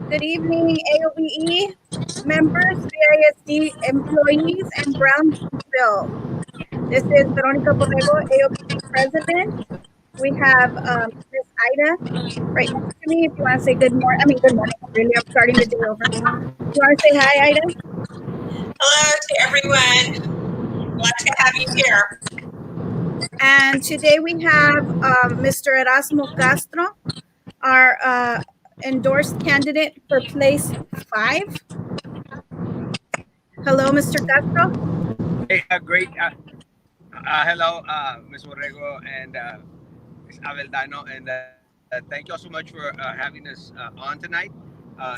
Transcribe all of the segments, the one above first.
Good evening, AOBE members, VISD employees, and Brownsville. This is Veronica Borrego, AOBE president. We have Miss Ida right next to me. If you want to say good morning, really, I'm starting the day over. You want to say hi, Ida? Hello to everyone. Glad to have you here. And today we have Mr. Erasmo Castro, our endorsed candidate for place 5. Hello, Mr. Castro. Hey, great. Hello, Ms. Borrego and Ms. Aveldano, and thank you all so much for having us on tonight.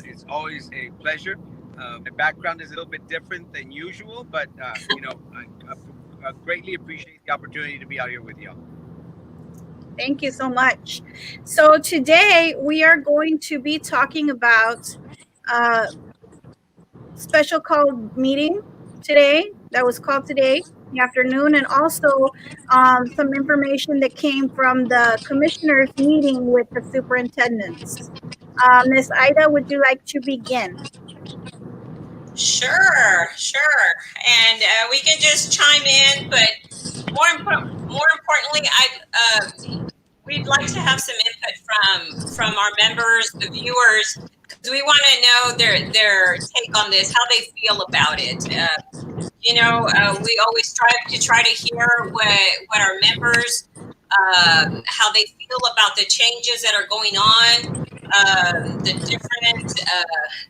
It's always a pleasure. My background is a little bit different than usual, but I greatly appreciate the opportunity to be out here with you. Thank you so much. So today we are going to be talking about a special called meeting today that was called today in the afternoon, and also some information that came from the commissioners meeting with the superintendents. Ms. Ida, would you like to begin? Sure. And we can just chime in, but more importantly, we'd like to have some input from our members, the viewers, because we want to know their take on this, how they feel about it. We always strive to try to hear what our members, how they feel about the changes that are going on, the different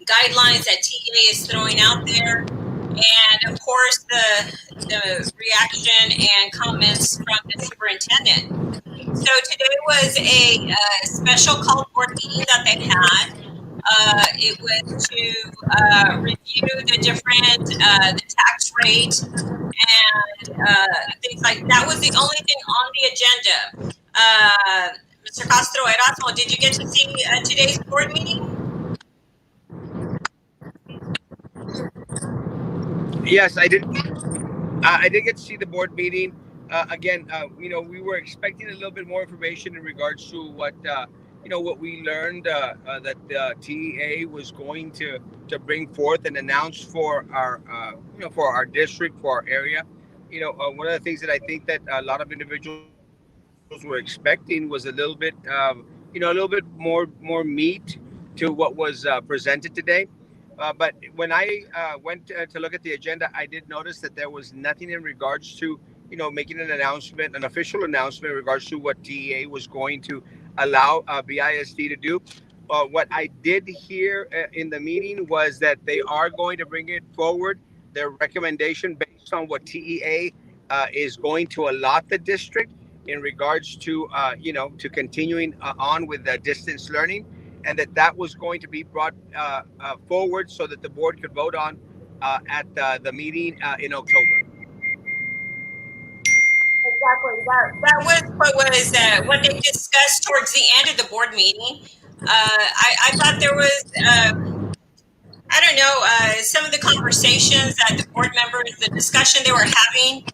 guidelines that TEA is throwing out there, and of course the reaction and comments from the superintendent. So today was a special called board meeting that they had. It was to review the different the tax rate and things like that. Was the only thing on the agenda. Mr. Castro, Erasmo, did you get to see today's board meeting? Yes, I did. I did get to see the board meeting. Again, we were expecting a little bit more information in regards to what we learned that the TEA was going to bring forth and announce for our for our district, for our area. One of the things that I think that a lot of individuals were expecting was a little bit a little bit more meat to what was presented today. But when I went to look at the agenda, I did notice that there was nothing in regards to making an announcement, an official announcement in regards to what DEA was going to allow BISD to do. What I did hear in the meeting was that they are going to bring it forward, their recommendation based on what TEA is going to allot the district in regards to to continuing on with the distance learning, and that was going to be brought forward so that the board could vote on at the meeting in October. Exactly. That was what they discussed towards the end of the board meeting. I thought there was I don't know some of the conversations that the board members, the discussion they were having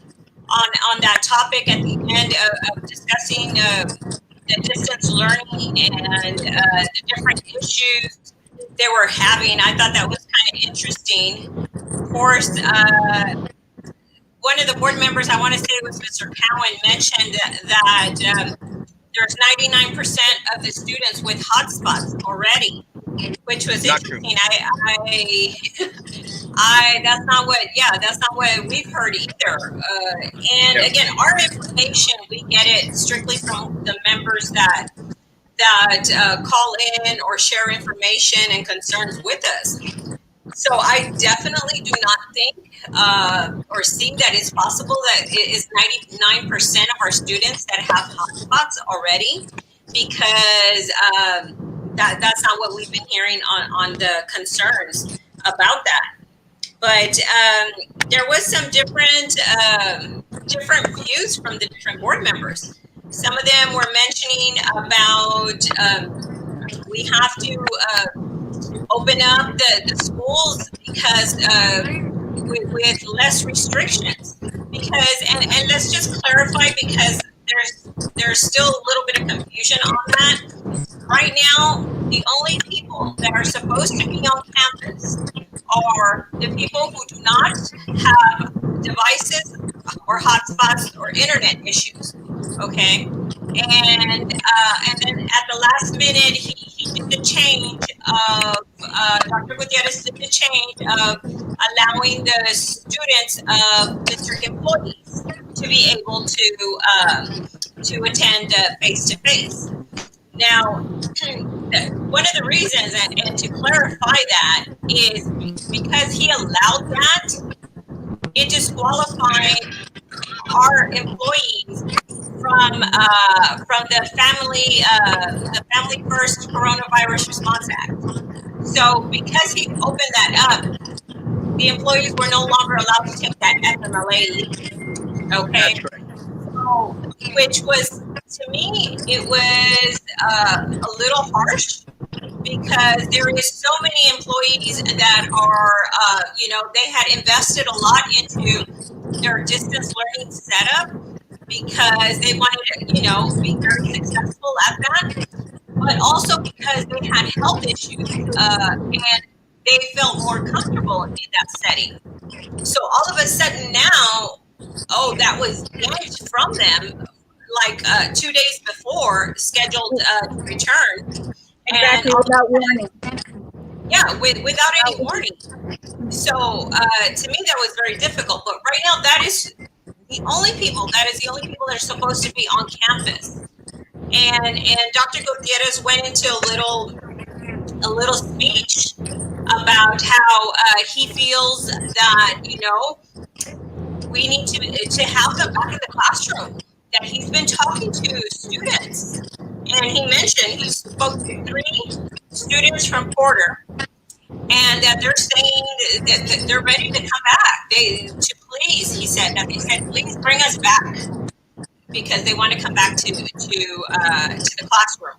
on that topic at the end of discussing the distance learning and the different issues they were having. I thought that was kind of interesting. Of course, one of the board members, I want to say it was Mr. Cowan, mentioned that there's 99% of the students with hotspots already, which was Not interesting. true. That's not what we've heard either. And again, our information, we get it strictly from the members that call in or share information and concerns with us. So I definitely do not think or see that it's possible that it is 99% of our students that have hotspots already, because that's not what we've been hearing on the concerns about that. But there was some different views from the different board members. Some of them were mentioning about we have to open up the schools because with less restrictions. Because and let's just clarify, because there's still a little bit of confusion on that. Right now, the only people that are supposed to be on campus are the people who do not have devices or hotspots or internet issues. Okay, and then at the last minute, he did the change of Dr. Gutierrez did the change of allowing the students of district employees to be able to attend face to face. Now, one of the reasons, and to clarify that, is because he allowed that, it disqualified our employees from the Family First Coronavirus Response Act. So, because he opened that up, the employees were no longer allowed to take that FMLA leave. That's Okay, correct. so which was to me it was a little harsh because there is so many employees that are, they had invested a lot into their distance learning setup because they wanted to, be very successful at that, but also because they had health issues and they felt more comfortable in that setting. So all of a sudden now, oh, that was yanked from them like 2 days before scheduled to return, and Exactly, all of a without sudden, warning. yeah, without any Without- warning. So to me, that was very difficult. But right now, that is the only people that are supposed to be on campus. And Dr. Gutierrez went into a little speech about how he feels that we need to have them back in the classroom. That he's been talking to students, and he mentioned he spoke to 3 students from Porter, and that they're saying that they're ready to come back. He said that they said, please bring us back because they want to come back to the classroom.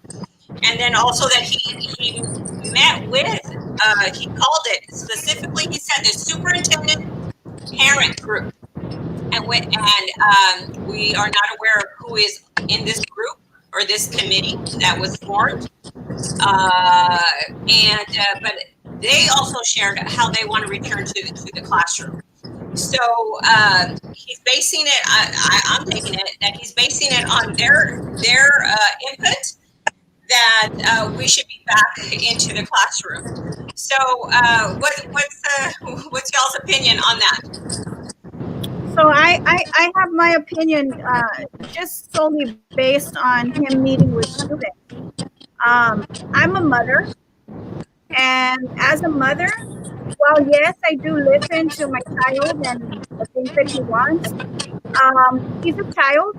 And then also that he met with he called it specifically. He said the superintendent parent group, we are not aware of who is in this group or this committee that was formed. But they also shared how they want to return to the classroom. So he's basing it. I'm taking it that he's basing it on their input that we should be back into the classroom. So what's y'all's opinion on that? So I have my opinion just solely based on him meeting with students. I'm a mother, and as a mother, while yes, I do listen to my child and the things that he wants, he's a child,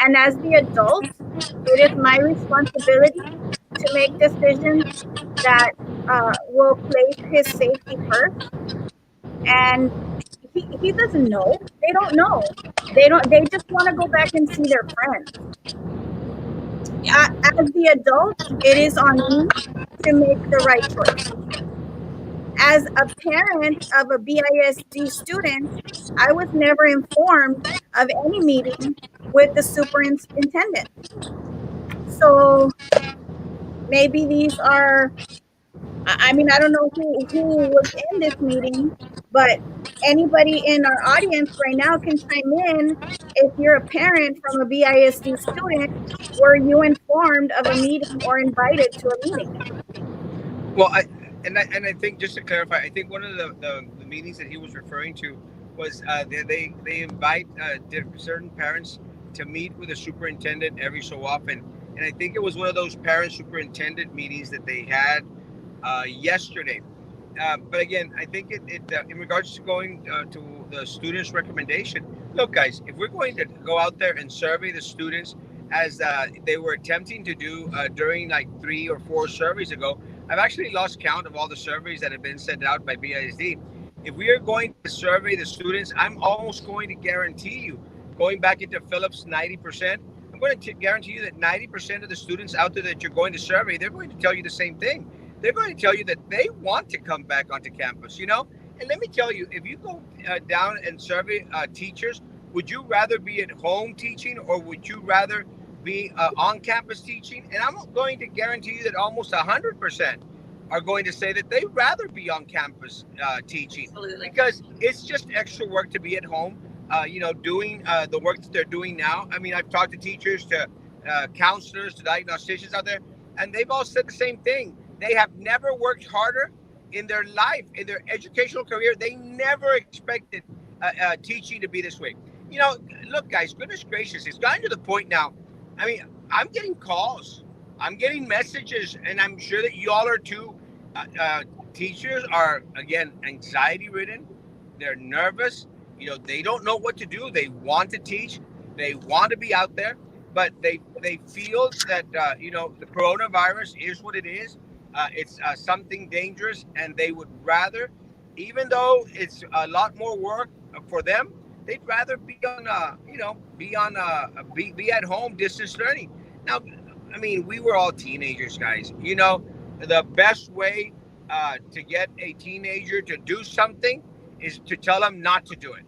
and as the adult, it is my responsibility to make decisions that will place his safety first. And he doesn't know. They don't know. They just want to go back and see their friends. Yeah, As the adult, it is on me to make the right choice. As a parent of a BISD student, I was never informed of any meeting with the superintendent. So maybe these are, I mean, I don't know who was in this meeting, but anybody in our audience right now can chime in. If you're a parent from a BISD student, were you informed of a meeting or invited to a meeting? Well, I think just to clarify, I think one of the meetings that he was referring to was they invite certain parents to meet with a superintendent every so often, and I think it was one of those parent superintendent meetings that they had yesterday. But again, I think in regards to going to the students' recommendation, look, guys, if we're going to go out there and survey the students as they were attempting to do during like 3 or 4 surveys ago, I've actually lost count of all the surveys that have been sent out by BISD. If we are going to survey the students, I'm almost going to guarantee you, going back into Phillips 90%, I'm going to guarantee you that 90% of the students out there that you're going to survey, they're going to tell you the same thing. They're going to tell you that they want to come back onto campus, And let me tell you, if you go down and survey teachers Would you rather be at home teaching, or would you rather be on campus teaching? And I'm going to guarantee you that almost 100% are going to say that they'd rather be on campus teaching, Absolutely. because it's just extra work to be at home, doing the work that they're doing now. I mean, I've talked to teachers, to counselors, to diagnosticians out there, and they've all said the same thing. They have never worked harder in their life, in their educational career. They never expected teaching to be this way. You know, look, guys, goodness gracious, it's gotten to the point now. I mean, I'm getting calls, I'm getting messages, and I'm sure that y'all are too. Uh, uh, Teachers are, again, anxiety ridden. They're nervous. They don't know what to do. They want to teach. They want to be out there, but they feel that the coronavirus is what it is. It's something dangerous, and they would rather, even though it's a lot more work for them, they'd rather be at home distance learning. Now, I mean, we were all teenagers, guys. The best way to get a teenager to do something is to tell them not to do it.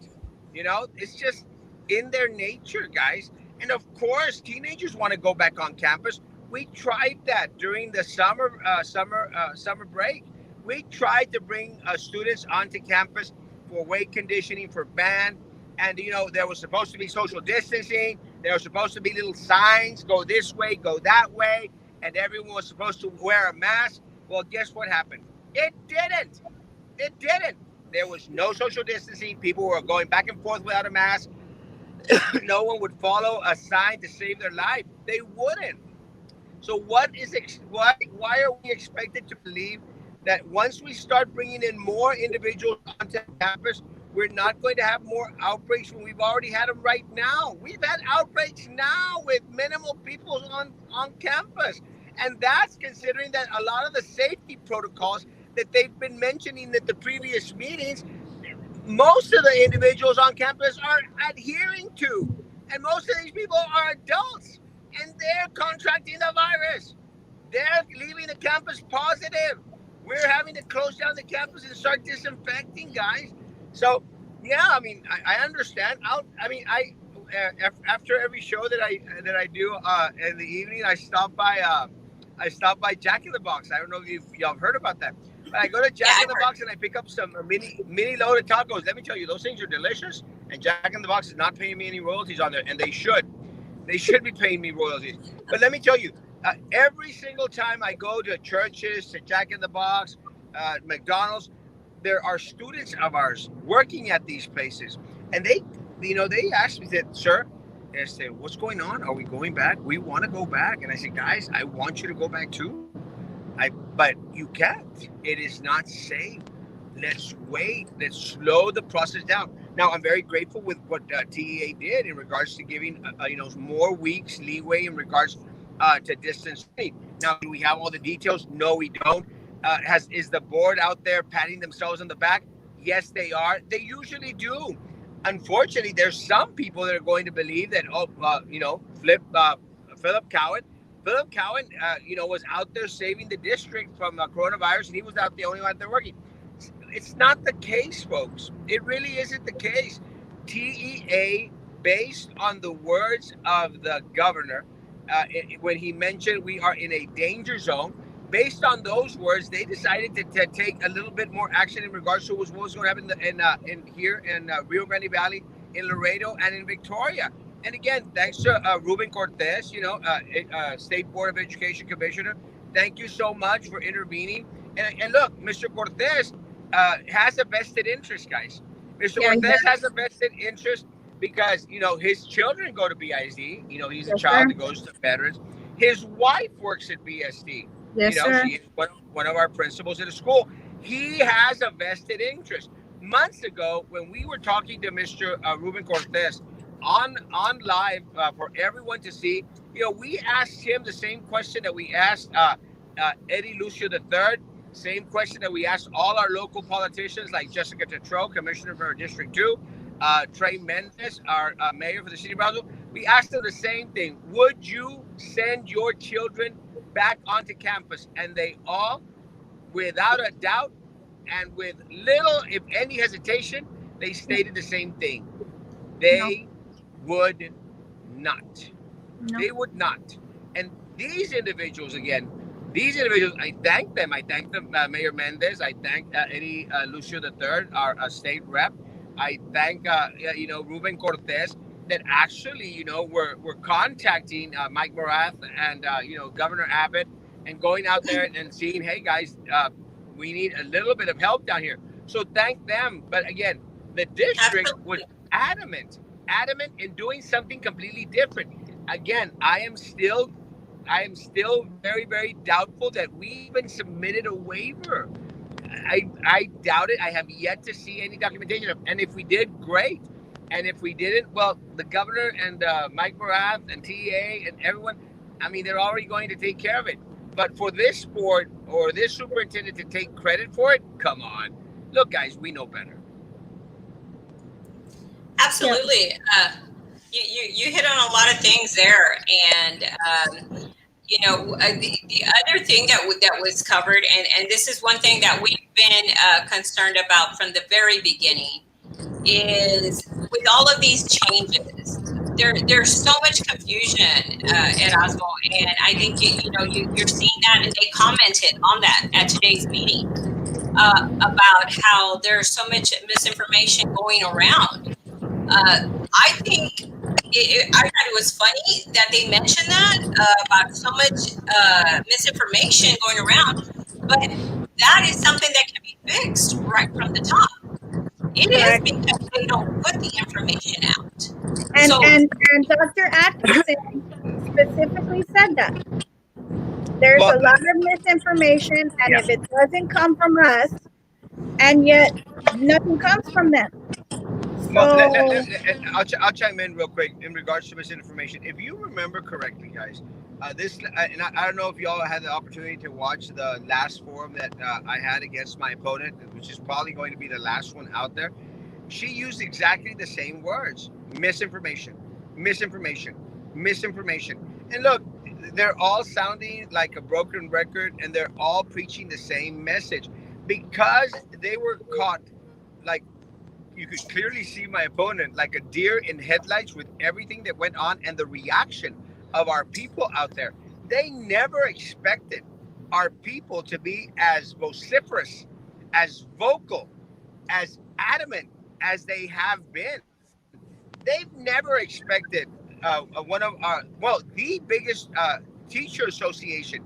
It's just in their nature, guys. And of course, teenagers want to go back on campus. We tried that during the summer break. We tried to bring students onto campus for weight conditioning, for band, and there was supposed to be social distancing. There were supposed to be little signs: go this way, go that way, and everyone was supposed to wear a mask. Well, guess what happened? It didn't. It didn't. There was no social distancing. People were going back and forth without a mask. No one would follow a sign to save their life. They wouldn't. So why are we expected to believe that once we start bringing in more individuals onto campus, we're not going to have more outbreaks when we've already had them right now? We've had outbreaks now with minimal people on campus. And that's considering that a lot of the safety protocols that they've been mentioning at the previous meetings, most of the individuals on campus are adhering to. And most of these people are adults, and they're contracting the virus. They're leaving the campus positive. We're having to close down the campus and start disinfecting, guys. So, yeah, I mean, I understand. After every show that I do in the evening, I stop by Jack in the Box. I don't know if y'all have heard about that. But I go to Yeah, Jack in I've the heard. Box and I pick up some mini loaded tacos. Let me tell you, those things are delicious. And Jack in the Box is not paying me any royalties on there, and they should. They should be paying me royalties. But let me tell you, every single time I go to churches, to Jack in the Box, McDonald's, there are students of ours working at these places, and they asked me that, sir. I said, what's going on? Are we going back? We want to go back. And I said, guys, I want you to go back too. But you can't. It is not safe. Let's wait. Let's slow the process down. Now, I'm very grateful with what TEA did in regards to giving more weeks leeway in regards to distance learning. Now, do we have all the details? No, we don't. Is the board out there patting themselves on the back? Yes, they are. They usually do. Unfortunately, there's some people that are going to believe that Philip Cowan. Philip Cowan, was out there saving the district from coronavirus, and he was out the only one out there working. It's not the case, folks. It really isn't the case. TEA, based on the words of the governor, when he mentioned we are in a danger zone, based on those words, they decided to take a little bit more action in regards to what was going to happen in here in Rio Grande Valley, in Laredo, and in Victoria. And again, thanks to Ruben Cortez, State Board of Education Commissioner. Thank you so much for intervening. And look, Mr. Cortez has a vested interest, guys. Mr. Yeah, he Cortez does. has a vested interest because his children go to BISD. He's a Yes, sir. child that goes to veterans. His wife works at BSD. Yes, sir. She is one of our principals at a school. He has a vested interest. Months ago, when we were talking to Mr. Ruben Cortez on live for everyone to see, we asked him the same question that we asked Eddie Lucio III, same question that we asked all our local politicians like Jessica Tetreault, Commissioner for District 2, Trey Mendez, our mayor for the city of Brownsville. We asked them the same thing. Would you send your children back onto campus? And they all, without a doubt and with little, if any hesitation, they stated the same thing. No. They would not. No. They would not. And these individuals, again, these individuals, I thank them. I thank them, Mayor Mendez. I thank Eddie Lucio III, our state rep. I thank, Ruben Cortez, that actually, we're contacting Mike Morath and, Governor Abbott, and going out there and seeing, hey, guys, we need a little bit of help down here. So thank them. But again, the district was Absolutely. adamant in doing something completely different. Again, I am still very, very doubtful that we even submitted a waiver. I doubt it. I have yet to see any documentation of, and if we did, great. And if we didn't, well, the governor and Mike Morath and TEA and everyone, I mean, they're already going to take care of it. But for this board or this superintendent to take credit for it, come on. Look, guys, we know better. Yeah. Absolutely. You hit on a lot of things there, and the other thing that was covered, and this is one thing that we've been concerned about from the very beginning, is with all of these changes, there's so much confusion at Erasmo, and I think you're seeing that, and they commented on that at today's meeting about how there's so much misinformation going around. I think I thought it was funny that they mentioned that about so much misinformation going around, but that is something that can be fixed right from the top. It is Correct. because they don't put the information out. And So and and Dr. Atkinson specifically said that there's Well, a lot of misinformation, and yeah. if it doesn't come from us, and yet nothing comes from them. Well, So I'll chime in real quick in regards to misinformation. If you remember correctly, guys, and I don't know if y'all had the opportunity to watch the last forum that I had against my opponent, which is probably going to be the last one out there. She used exactly the same words: misinformation, misinformation, misinformation. And look, they're all sounding like a broken record, and they're all preaching the same message because they were caught, like, you could clearly see my opponent like a deer in headlights with everything that went on and the reaction of our people out there. They never expected our people to be as vociferous, as vocal, as adamant as they have been. They've never expected one of our, well, the biggest teacher association,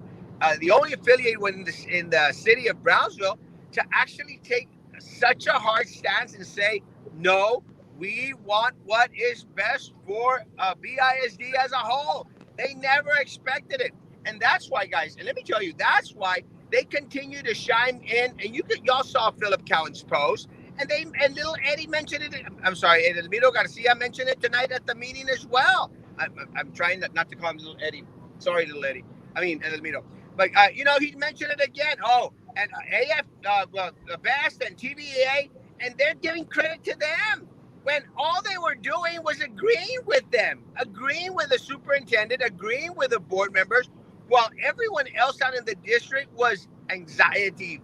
the only affiliate in the city of Brownsville, to actually take such a hard stance and say, no, we want what is best for BISD as a whole. They never expected it. And that's why, guys, and let me tell you, that's why they continue to chime in. And y'all saw Philip Cowan's post. And little Eddie mentioned it. I'm sorry, Edelmiro Garcia mentioned it tonight at the meeting as well. I'm trying not to call him little Eddie. Sorry, little Eddie. I mean, Edelmiro. But, he mentioned it again. Oh, and AF, Best and TBA, and they're giving credit to them when all they were doing was agreeing with them, agreeing with the superintendent, agreeing with the board members, while everyone else out in the district was anxiety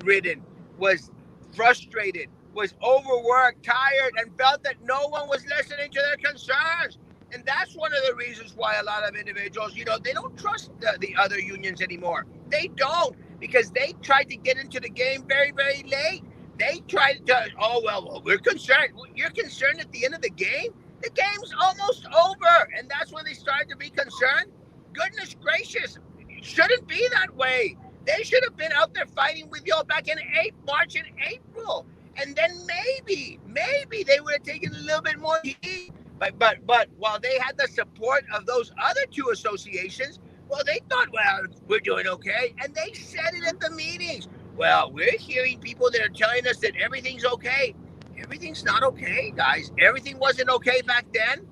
ridden, was frustrated, was overworked, tired, and felt that no one was listening to their concerns. And that's one of the reasons why a lot of individuals, they don't trust the other unions anymore. They don't, because they tried to get into the game very, very late. They tried to, well, we're concerned. You're concerned at the end of the game? The game's almost over. And that's when they started to be concerned. Goodness gracious, it shouldn't be that way. They should have been out there fighting with y'all back in March and April. And then maybe they would have taken a little bit more heat. But while they had the support of those other two associations, well, they thought, well, we're doing okay. And they said it at the meetings. Well, we're hearing people that are telling us that everything's okay. Everything's not okay, guys. Everything wasn't okay back then.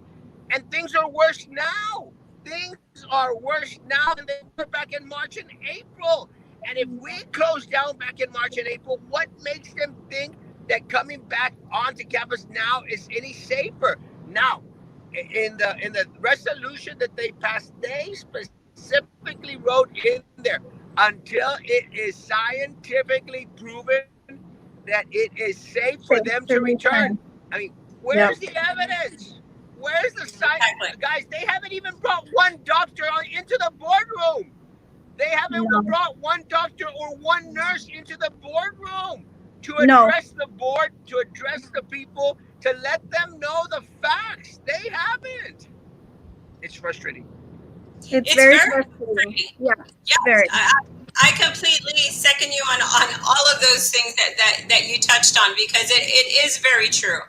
And things are worse now. Things are worse now than they were back in March and April. And if we close down back in March and April, what makes them think that coming back onto campus now is any safer? Now, in the resolution that they passed, they specifically wrote in there, until it is scientifically proven that it is safe for them to to return. return. I mean, Yep. where's the evidence? Where's the side? Exactly. Guys, they haven't even brought one doctor into the boardroom. They haven't No, brought one doctor or one nurse into the boardroom to no, address the board, to address the people, to let them know the facts. They haven't. It's frustrating. it's It's very very frustrating. frustrating. Yeah, Yes, very. I completely second you on all of those things that you touched on, because it is very true.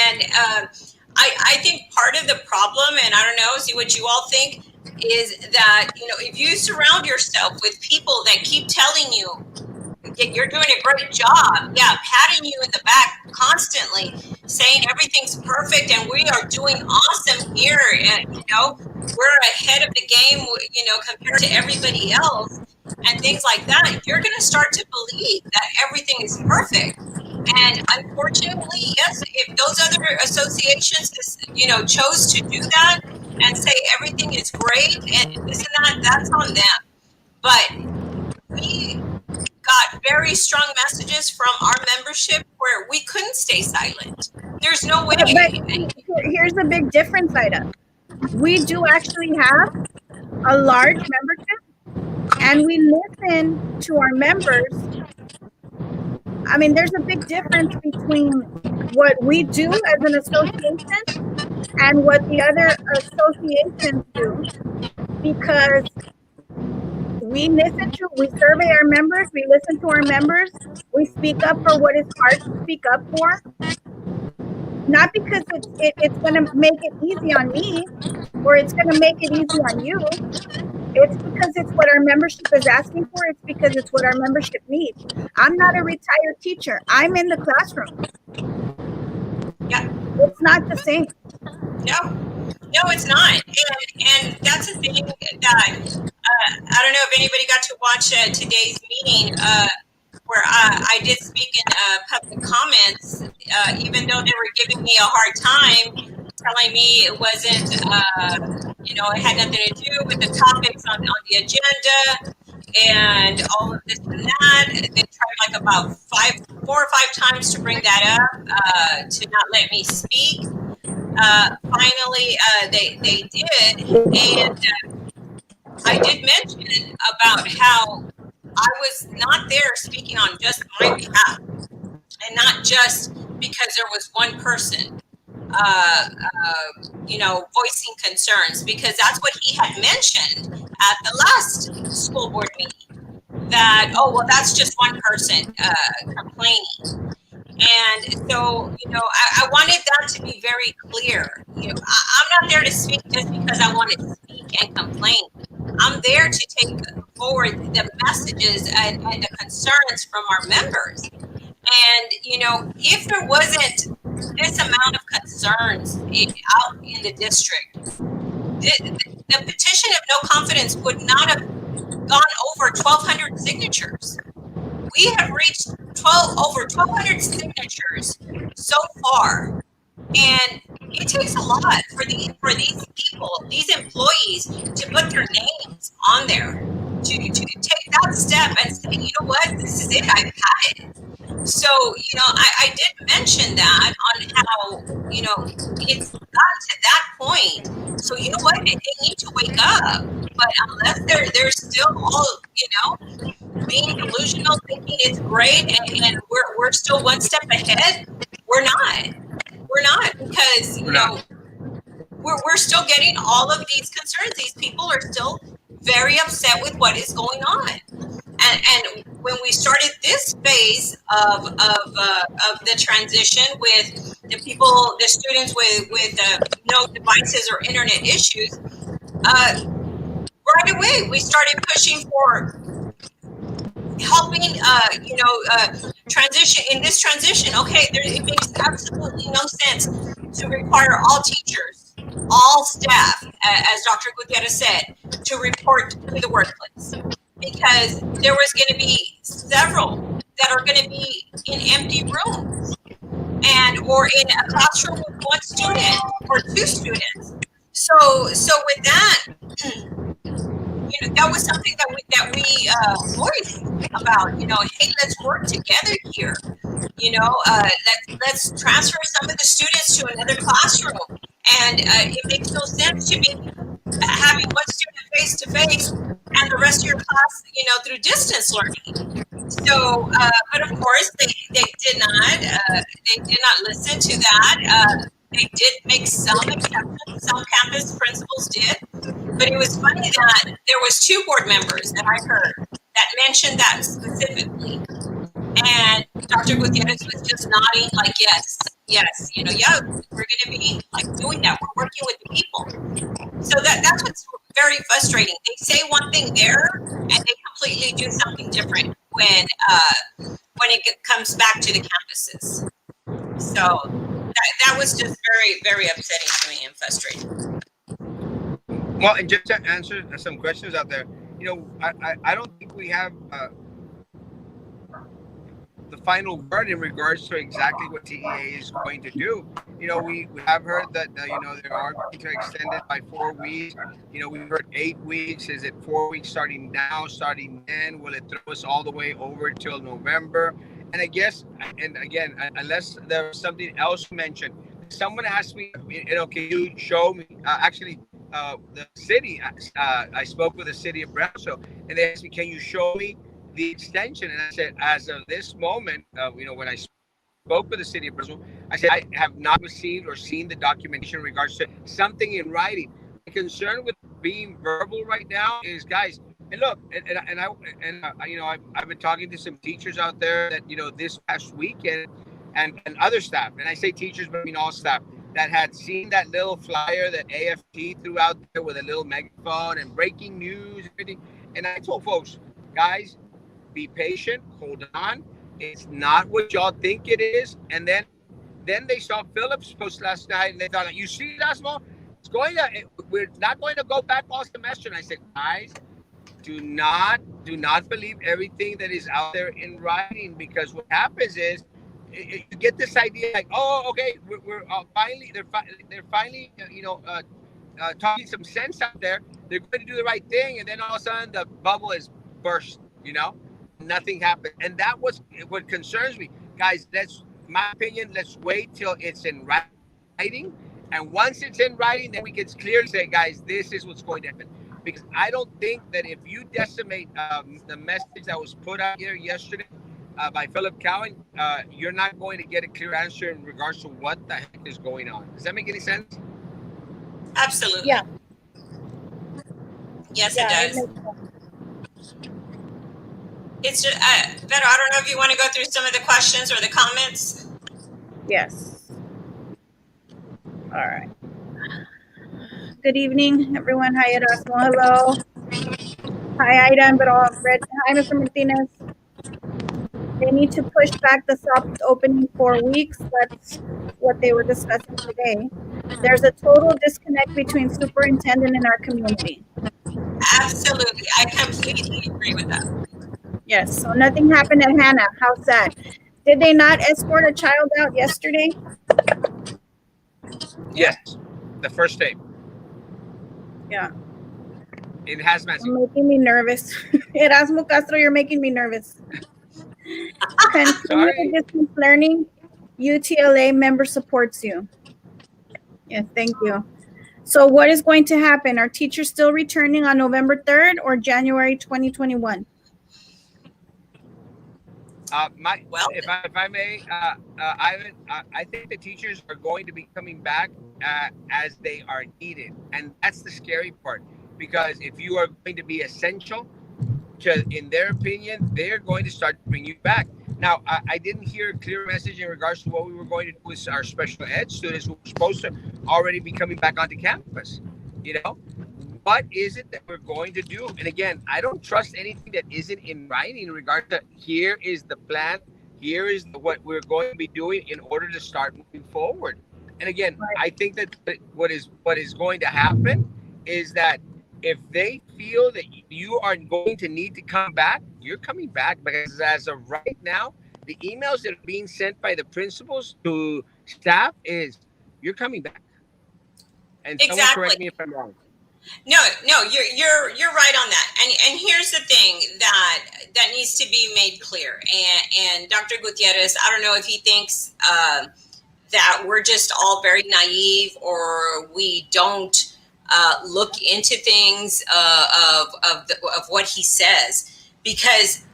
And I think part of the problem, and I don't know, see what you all think, is that, if you surround yourself with people that keep telling you you're doing a great job, yeah, patting you in the back constantly, saying everything's perfect and we are doing awesome here, and we're ahead of the game, compared to everybody else, and things like that, you're going to start to believe that everything is perfect. And unfortunately, yes, if those other associations, chose to do that and say everything is great and this and that, that's on them. But we got very strong messages from our membership where we couldn't stay silent. There's no But way. here's the big difference, Ida. We do actually have a large membership, and we listen to our members. I mean, there's a big difference between what we do as an association and what the other associations do, because we survey our members, we listen to our members, we speak up for what is hard to speak up for, not because it's going to make it easy on me or it's going to make it easy on you. It's because it's what our membership is asking for. It's because it's what our membership needs. I'm not a retired teacher. I'm in the classroom. Yeah, It's not the same. no, it's not. And that's the thing that I don't know if anybody got to watch today's meeting, where I did speak in public comments, even though they were giving me a hard time, telling me it wasn't, it had nothing to do with the topics on the agenda and all of this and that. They tried like about 4 or 5 times to bring that up, to not let me speak. Finally, they did, and I did mention about how I was not there speaking on just my behalf, and not just because there was one person, voicing concerns, because that's what he had mentioned at the last school board meeting. That, oh, well, that's just one person complaining. And so, I wanted that to be very clear. I'm not there to speak just because I want to speak and complain. I'm there to take forward the messages and the concerns from our members. And, if there wasn't this amount of concerns out in the district, the petition of no confidence would not have gone over 1,200 signatures. We have reached over 1,200 signatures so far, and it takes a lot for these people, these employees, to put their names on there, to take that step and say, you know what, this is it, I've had it. So, I did mention that on how, it's gotten to that point. So, you know what, they need to wake up. But unless they're still all, being delusional, thinking it's great, and we're still one step ahead, we're not. We're not, because, we're still getting all of these concerns. These people are still very upset with what is going on. And when we started this phase of the transition with the students with no devices or internet issues, right away we started pushing for helping, transition in this transition. Okay, it makes absolutely no sense to require all teachers, all staff, as Dr. Gutierrez said, to report to the workplace, because there was going to be several that are going to be in empty rooms, or in a classroom with one student or two students. So with that, that was something that we voiced about. Hey, let's work together here. Let's transfer some of the students to another classroom And it makes no sense to be having one student face to face and the rest of your class, through distance learning. So, but of course, they did not listen to that. They did make some exceptions. Some campus principals did, but it was funny that there was two board members that I heard that mentioned that specifically, and Dr. Gutierrez was just nodding like, yes, yes, yeah, we're going to be like doing that. We're working with the people. So that's what's very frustrating. They say one thing there, and they completely do something different when it comes back to the campuses. So that was just very, very upsetting to me and frustrating. Well, and just to answer some questions out there, I don't think we have the final word in regards to exactly what TEA is going to do. We have heard that they are going to extend it by 4 weeks. We've heard 8 weeks. Is it 4 weeks starting now? Starting then? Will it throw us all the way over till November? And I guess, and again, unless there was something else mentioned, someone asked me, can you show me? Actually, the city. I spoke with the city of Brownsville, and they asked me, "Can you show me the extension?" And I said, as of this moment, when I spoke with the city of Brownsville, I said, I have not received or seen the documentation in regards to something in writing. My concern with being verbal right now is, guys, and look, I've been talking to some teachers out there that, this past weekend, and other staff, and I say teachers, but I mean all staff, that had seen that little flyer that AFT threw out there with a little megaphone and breaking news and everything. And I told folks, guys, be patient, hold on. It's not what y'all think it is. And then they saw Phillips post last night, and they thought, you see, Erasmo, we're not going to go back all semester. And I said, guys, do not believe everything that is out there in writing, because what happens is you get this idea like, oh, okay, we're finally they're finally talking some sense out there. They're going to do the right thing, and then all of a sudden the bubble is burst. Nothing happened, and that was what concerns me, guys. My opinion. Let's wait till it's in writing, and once it's in writing, then we can clearly say, guys, this is what's going to happen. Because I don't think that if you decimate the message that was put out here yesterday by Philip Cowan, you're not going to get a clear answer in regards to what the heck is going on. Does that make any sense? Absolutely. Yeah. Yes, Yeah, it does. It's just, Vero, I don't know if you want to go through some of the questions or the comments. Yes. All right. Good evening, everyone. Hi, Erasmo. Hello. Hi, Aidan. But hi, Mr. Martinez. They need to push back the soft opening 4 weeks. That's what they were discussing today. There's a total disconnect between superintendent and our community. Absolutely. I completely agree with that. Yes. So nothing happened at Hannah. How sad. Did they not escort a child out yesterday? Yes. The first day. Yeah. In hazmat suit. You're making me nervous. Erasmo Castro, you're making me nervous. Continue distance learning. UTLA member supports you. Yes, thank you. So what is going to happen? Are teachers still returning on November 3rd or January 2021? If I may, Ivan, I think the teachers are going to be coming back as they are needed, and that's the scary part. Because if you are going to be essential, in their opinion, they're going to start to bring you back. Now, I didn't hear a clear message in regards to what we were going to do with our special ed students who were supposed to already be coming back onto campus. What is it that we're going to do? And again, I don't trust anything that isn't in writing in regard to here is the plan, here is what we're going to be doing in order to start moving forward. And again, I think that what is going to happen is that if they feel that you are going to need to come back, you're coming back. Because as of right now, the emails that are being sent by the principals to staff is you're coming back. And someone correct me if I'm wrong. No, you're right on that. And here's the thing that needs to be made clear. And Dr. Gutierrez, I don't know if he thinks that we're just all very naive, or we don't look into things of what he says. Because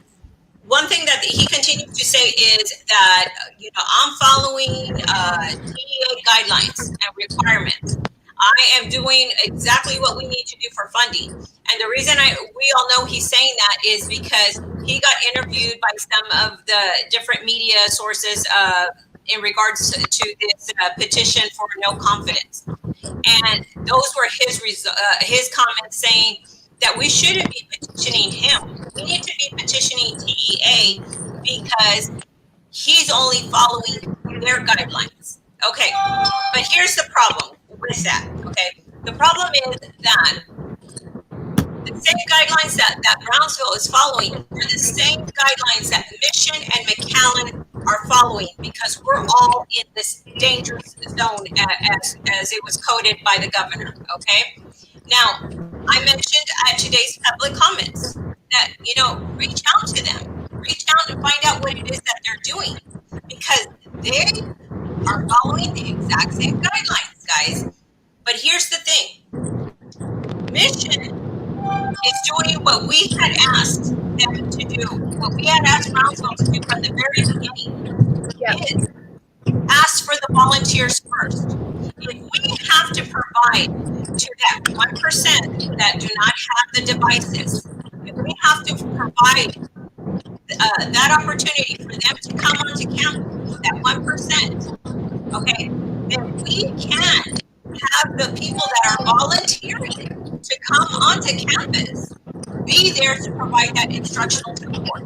one thing that he continues to say is that, I'm following TEA guidelines and requirements. I am doing exactly what we need to do for funding. And the reason we all know he's saying that is because he got interviewed by some of the different media sources in regards to this petition for no confidence. And those were his comments saying that we shouldn't be petitioning him. We need to be petitioning TEA because he's only following their guidelines. Okay, but here's the problem with that. Okay, the problem is that the same guidelines that Brownsville is following are the same guidelines that Mission and McAllen are following, because we're all in this dangerous zone as it was coded by the governor. Okay, now I mentioned at today's public comments that, reach out to them, reach out and find out what it is that they're doing, because they are following the exact same guidelines, guys. But here's the thing: Mission is doing what we had asked them to do, what we had asked Brownsville to do from the very beginning, Yeah. is ask for the volunteers first. If we have to provide to that 1% that do not have the devices, if we have to provide that opportunity for them to come onto campus, that 1%, okay, then we can have the people that are volunteering to come onto campus be there to provide that instructional support.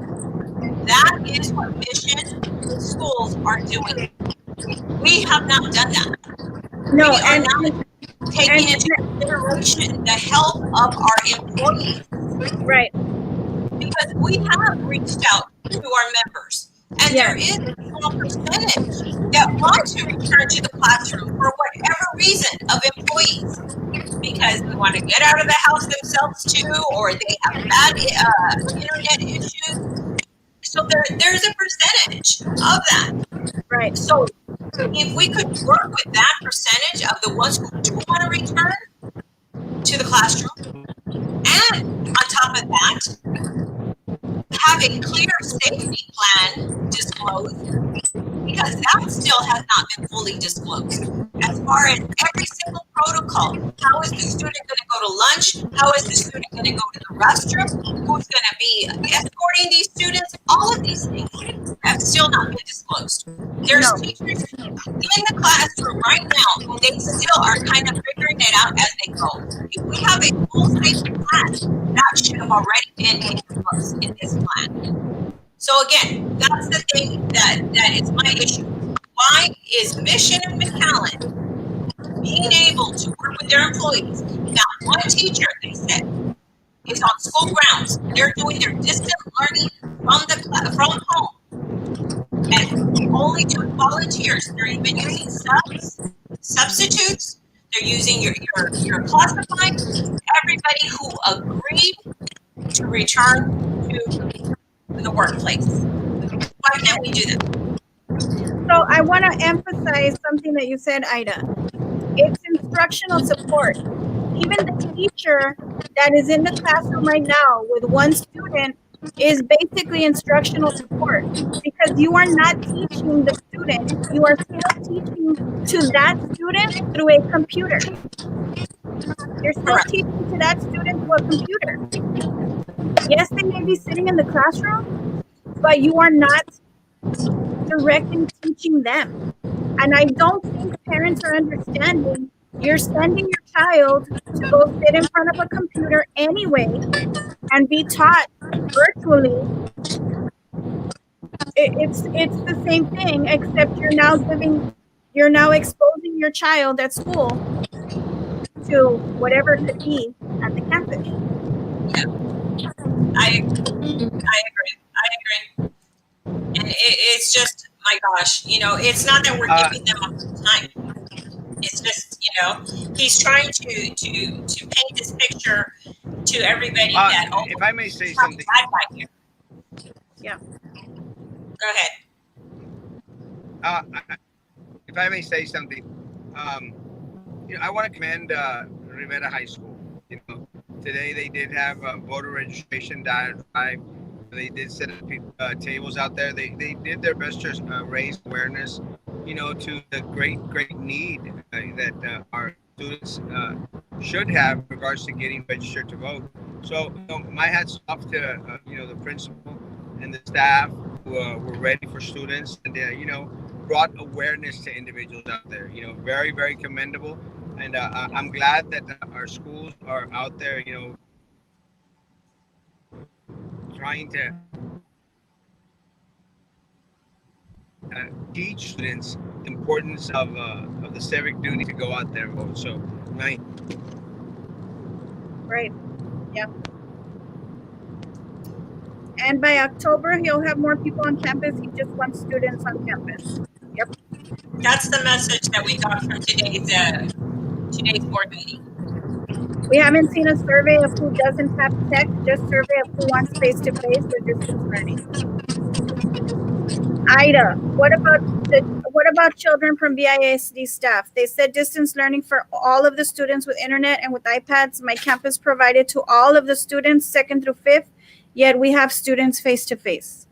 That is what Mission schools are doing. We have not done that. No, We are and not taking into consideration the health of our employees, right. because we have reached out to our members, and Yeah. there is a small percentage that want to return to the classroom for whatever reason of employees, because they want to get out of the house themselves too, or they have bad internet issues. So there's a percentage of that. Right. So if we could work with that percentage of the ones who do want to return to the classroom, and on top of that, have a clear safety plan disclosed, because that still has not been fully disclosed. As far as every single protocol, how is the student going to go to lunch? How is the student going to go to the restroom? Who's going to be escorting these students? All of these things have still not been disclosed. There's No. teachers in the classroom right now, and they still are kind of figuring it out as they go. If we have a full safety plan, that should have already been in the books in this plan. So again, that's the thing that is my issue. Why is Mission and McAllen being able to work with their employees? Not one teacher, they said, is on school grounds. They're doing their distant learning from home, and only took volunteers. They're even using substitutes. They're using your classified. Everybody who agreed to return to the workplace. Why can't we do that? So I want to emphasize something that you said, Ida. It's instructional support. Even the teacher that is in the classroom right now with one student is basically instructional support, because you are not teaching the student. You are still teaching to that student through a computer. You're still Correct. teaching to that student through a computer. Yes, they may be sitting in the classroom, but you are not directly teaching them. And I don't think parents are understanding. You're sending your child to go sit in front of a computer anyway and be taught virtually. It's the same thing, except you're now exposing your child at school to whatever could be at the campus. Yeah, I agree. I agree. And it's just, my gosh, it's not that we're giving them a hard time. It's just, he's trying to paint this picture to everybody that, oh, if I may say it's not something, bad guy here. Yeah. Go ahead. uh, if I may say something, um, I want to commend Rivera High School. Today they did have voter registration drive. They did set up tables out there. They did their best to raise awareness, to the great need that our students should have in regards to getting registered to vote. So, my hats off to the principal and the staff who were ready for students, and brought awareness to individuals out there. Very very commendable, and I'm glad that our schools are out there. Trying to teach students the importance of the civic duty to go out there and vote. So, right. Right. Yeah. And by October, he'll have more people on campus. He just wants students on campus. Yep. That's the message that we got from today's board meeting. We haven't seen a survey of who doesn't have tech, just survey of who wants face-to-face or distance learning. Ida, what about children from BISD staff? They said distance learning for all of the students with internet and with iPads. My campus provided to all of the students, 2nd through 5th, yet we have students face-to-face.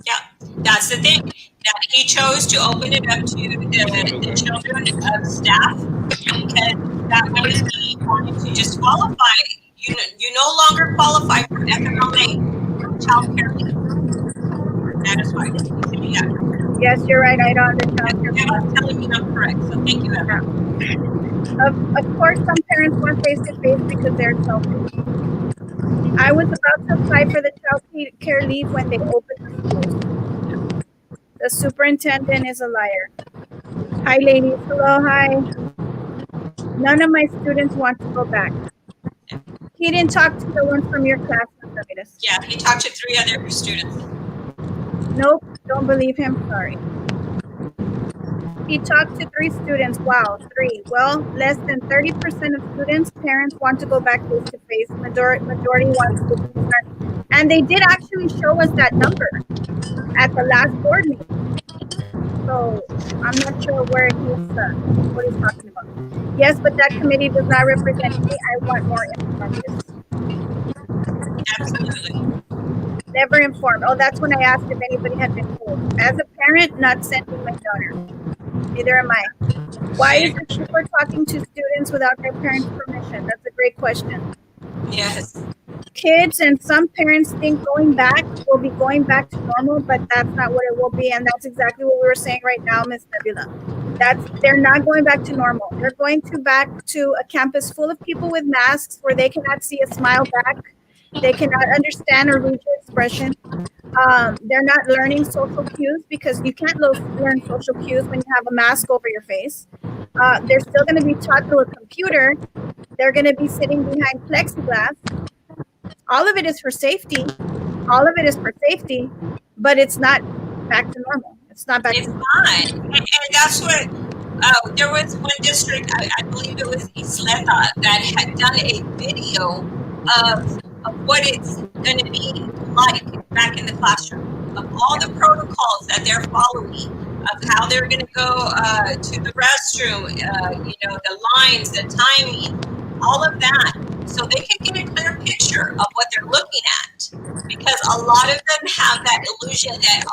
Yeah, that's the thing. That he chose to open it up to the children of staff, because that way he wanted to disqualify. You no longer qualify for FMLA child care leave. That is why. Yeah. Yes, you're right, Ida, on the child care. Emma's telling me I'm correct, so thank you, Emma. Of course, some parents want face-to-face because they're selfish. I was about to apply for the child care leave when they opened the schools. The superintendent is a liar. Hi, ladies. Hello, hi. None of my students want to go back. He didn't talk to the ones from your class, Ramirez. Yeah, he talked to 3 other students. Nope, don't believe him. Sorry. He talked to 3 students. Wow, 3. Well, less than 30% of students' parents want to go back face-to-face. Majority wants to learn. And they did actually show us that number at the last board meeting. So I'm not sure where what he's talking about. Yes, but that committee does not represent me. I want more info on this. Absolutely. Never informed. Oh, that's when I asked if anybody had been told. As a parent, not sending my daughter. Neither am I. Why is the teacher talking to students without their parents' permission? That's a great question. Yes. Kids and some parents think going back will be going back to normal, but that's not what it will be. And that's exactly what we were saying right now, Ms. Nebula. They're not going back to normal. They're going back to a campus full of people with masks where they cannot see a smile back. They cannot understand or read your expression. They're not learning social cues because you can't learn social cues when you have a mask over your face. They're still going to be taught through a computer. They're going to be sitting behind plexiglass. All of it is for safety. But it's not back to normal. It's not back to normal. It's not. And that's what, there was one district, I believe it was Isleta, that had done a video of what it's going to be like back in the classroom, of all the protocols that they're following, of how they're going to go to the restroom, the lines, the timing, all of that, so they can get a clear picture of what they're looking at. Because a lot of them have that illusion that,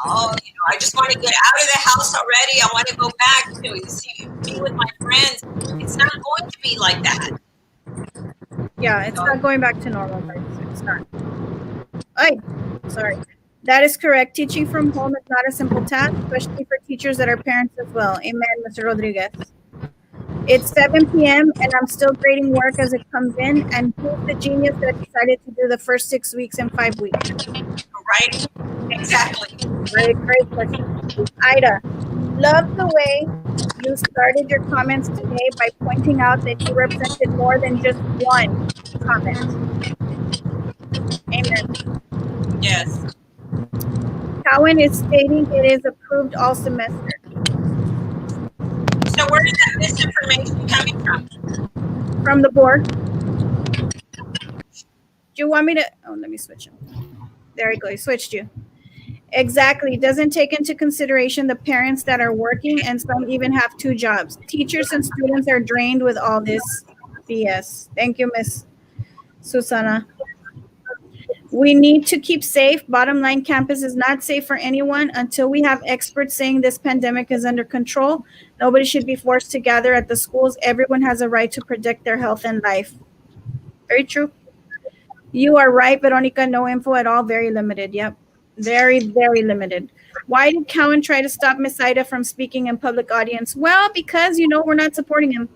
I just want to get out of the house already. I want to go back to see me with my friends. It's not going to be like that. Yeah, it's not going back to normal. It's not. Sorry. That is correct. Teaching from home is not a simple task, especially for teachers that are parents as well. Amen, Mr. Rodriguez. It's 7 p.m. and I'm still grading work as it comes in. And who's the genius that decided to do the first 6 weeks and 5 weeks? Right? Exactly. Great question. Ida, love the way you started your comments today by pointing out that you represented more than just one comment. Amen. Yes. Cowan is stating it is approved all semester. So where is that misinformation coming from? From the board. Do you want me to? Oh, let me switch him. There you go. He switched you. Exactly. Doesn't take into consideration the parents that are working, and some even have two jobs. Teachers and students are drained with all this BS. Thank you, Miss Susana. We need to keep safe. Bottom line, campus is not safe for anyone until we have experts saying this pandemic is under control. Nobody should be forced to gather at the schools. Everyone has a right to protect their health and life. Very true. You are right, Veronica. No info at all. Very limited. Yep. Very, very limited. Why did Cowan try to stop Miss Ida from speaking in public audience? Well, because, we're not supporting him.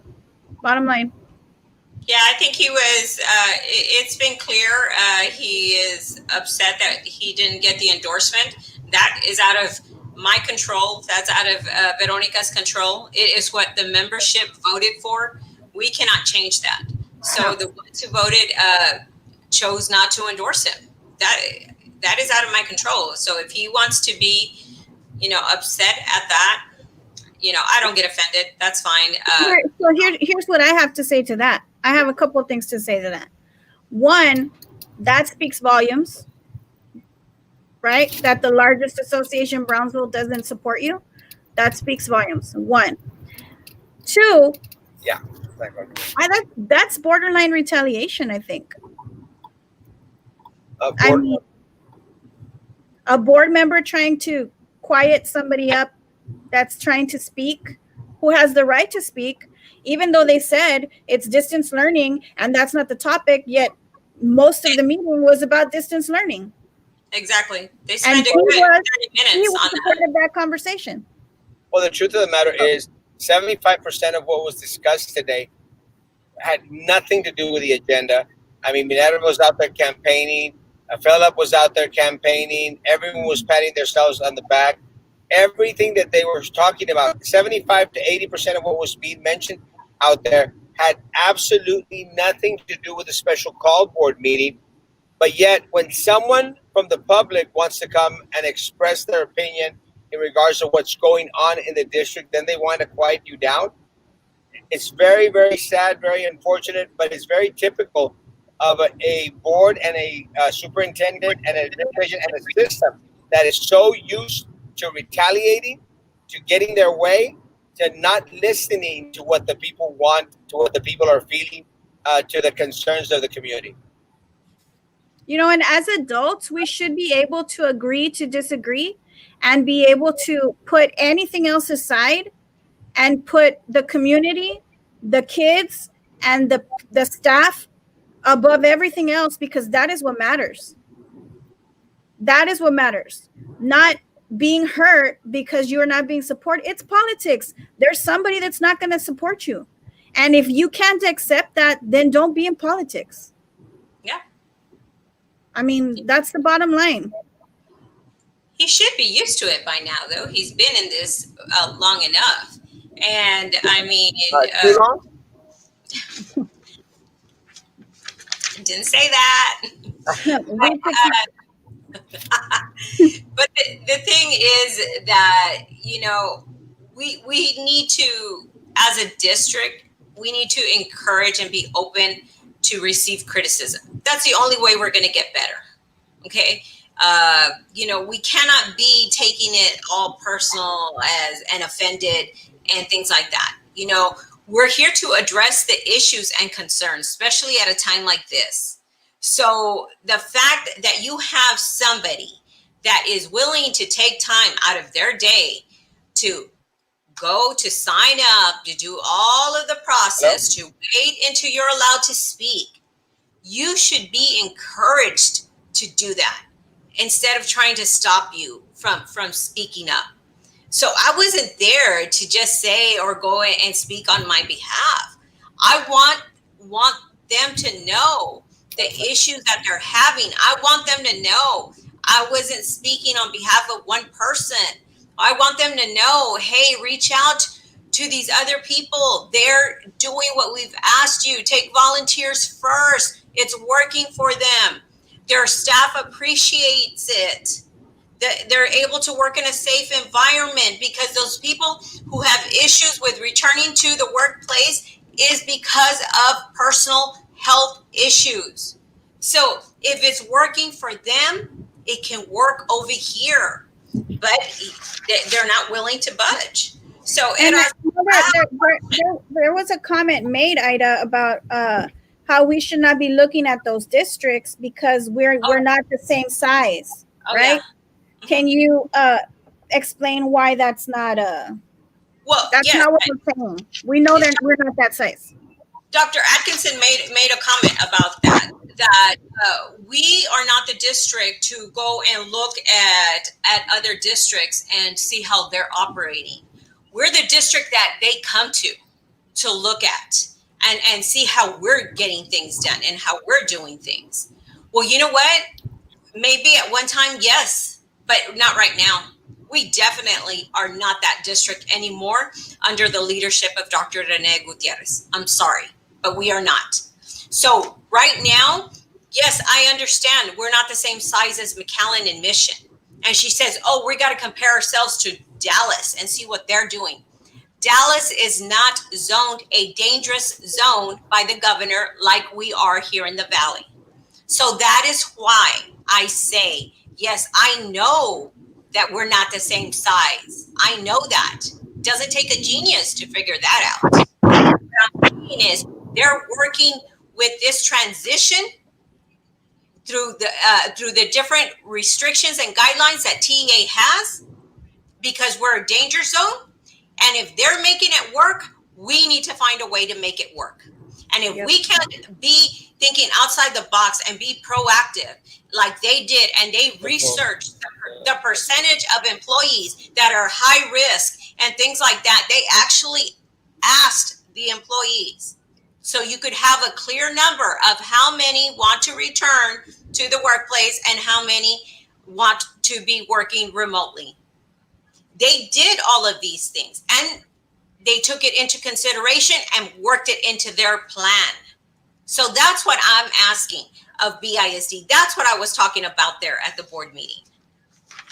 Bottom line. Yeah, I think he was. It's been clear he is upset that he didn't get the endorsement. That is out of my control. That's out of Veronica's control. It is what the membership voted for. We cannot change that. So the ones who voted chose not to endorse him. That is out of my control. So if he wants to be, upset at that, I don't get offended. That's fine. Here's what I have to say to that. I have a couple of things to say to that. One, that speaks volumes, right? That the largest association, Brownsville, doesn't support you. That speaks volumes. One. Two, Yeah. that's borderline retaliation, I think. I mean, a board member trying to quiet somebody up that's trying to speak, who has the right to speak, even though they said it's distance learning and that's not the topic, yet most of the meeting was about distance learning. Exactly. They And spent a he good was 30 minutes on a part of that conversation. Well, the truth of the matter is 75% of what was discussed today had nothing to do with the agenda. I mean, Minerva was out there campaigning. Philip was out there campaigning. Everyone was patting themselves on the back. Everything that they were talking about, 75 to 80% of what was being mentioned out there had absolutely nothing to do with the special call board meeting. But yet, when someone from the public wants to come and express their opinion in regards to what's going on in the district, then they want to quiet you down. It's very, very sad, very unfortunate, but it's very typical of a board and a superintendent and an administration and a system that is so used to retaliating, to getting their way, to not listening to what the people want, to what the people are feeling, to the concerns of the community. And as adults, we should be able to agree to disagree and be able to put anything else aside and put the community, the kids, and the staff above everything else, because that is what matters. That is what matters. Not being hurt because you are not being supported. It's politics. There's somebody that's not going to support you. And if you can't accept that, then don't be in politics. Yeah. I mean, that's the bottom line. He should be used to it by now, though. He's been in this long enough. And I mean, too long? Didn't say that. But the thing is that, we need to, as a district, we need to encourage and be open to receive criticism. That's the only way we're going to get better. Okay. We cannot be taking it all personal and offended and things like that. We're here to address the issues and concerns, especially at a time like this. So the fact that you have somebody that is willing to take time out of their day to go to sign up, to do all of the process, to wait until you're allowed to speak, you should be encouraged to do that instead of trying to stop you from speaking up. So I wasn't there to just say or go and speak on my behalf. I want them to know the issues that they're having. I want them to know I wasn't speaking on behalf of one person. I want them to know, hey, reach out to these other people. They're doing what we've asked you. Take volunteers first. It's working for them. Their staff appreciates it. They're able to work in a safe environment, because those people who have issues with returning to the workplace is because of personal health issues. So if it's working for them, it can work over here. but they're not willing to budge. So And I Erasmo, know that there was a comment made, Ida, about how we should not be looking at those districts because we're oh, not the same size, oh yeah. right? Mhm. Can you explain why Well, that's yes, not what we're saying? We know that we're not that size. Dr. Atkinson made a comment about that. That we are not the district to go and look at other districts and see how they're operating. We're the district that they come to look at and see how we're getting things done and how we're doing things. Well, you know what? Maybe at one time, yes, but not right now. We definitely are not that district anymore under the leadership of Dr. Rene Gutierrez. I'm sorry, but we are not. So right now, yes, I understand we're not the same size as McAllen and Mission. And she says, oh, we got to compare ourselves to Dallas and see what they're doing. Dallas is not zoned a dangerous zone by the governor like we are here in the Valley. So that is why I say, yes, I know that we're not the same size. I know that. Doesn't take a genius to figure that out. What I'm saying is they're working with this transition through the different restrictions and guidelines that TEA has because we're a danger zone. And if they're making it work, we need to find a way to make it work. And if Yep. we can't be thinking outside the box and be proactive like they did, and they researched the percentage of employees that are high risk and things like that, they actually asked the employees. So you could have a clear number of how many want to return to the workplace and how many want to be working remotely. They did all of these things and they took it into consideration and worked it into their plan. So that's what I'm asking of BISD. That's what I was talking about there at the board meeting.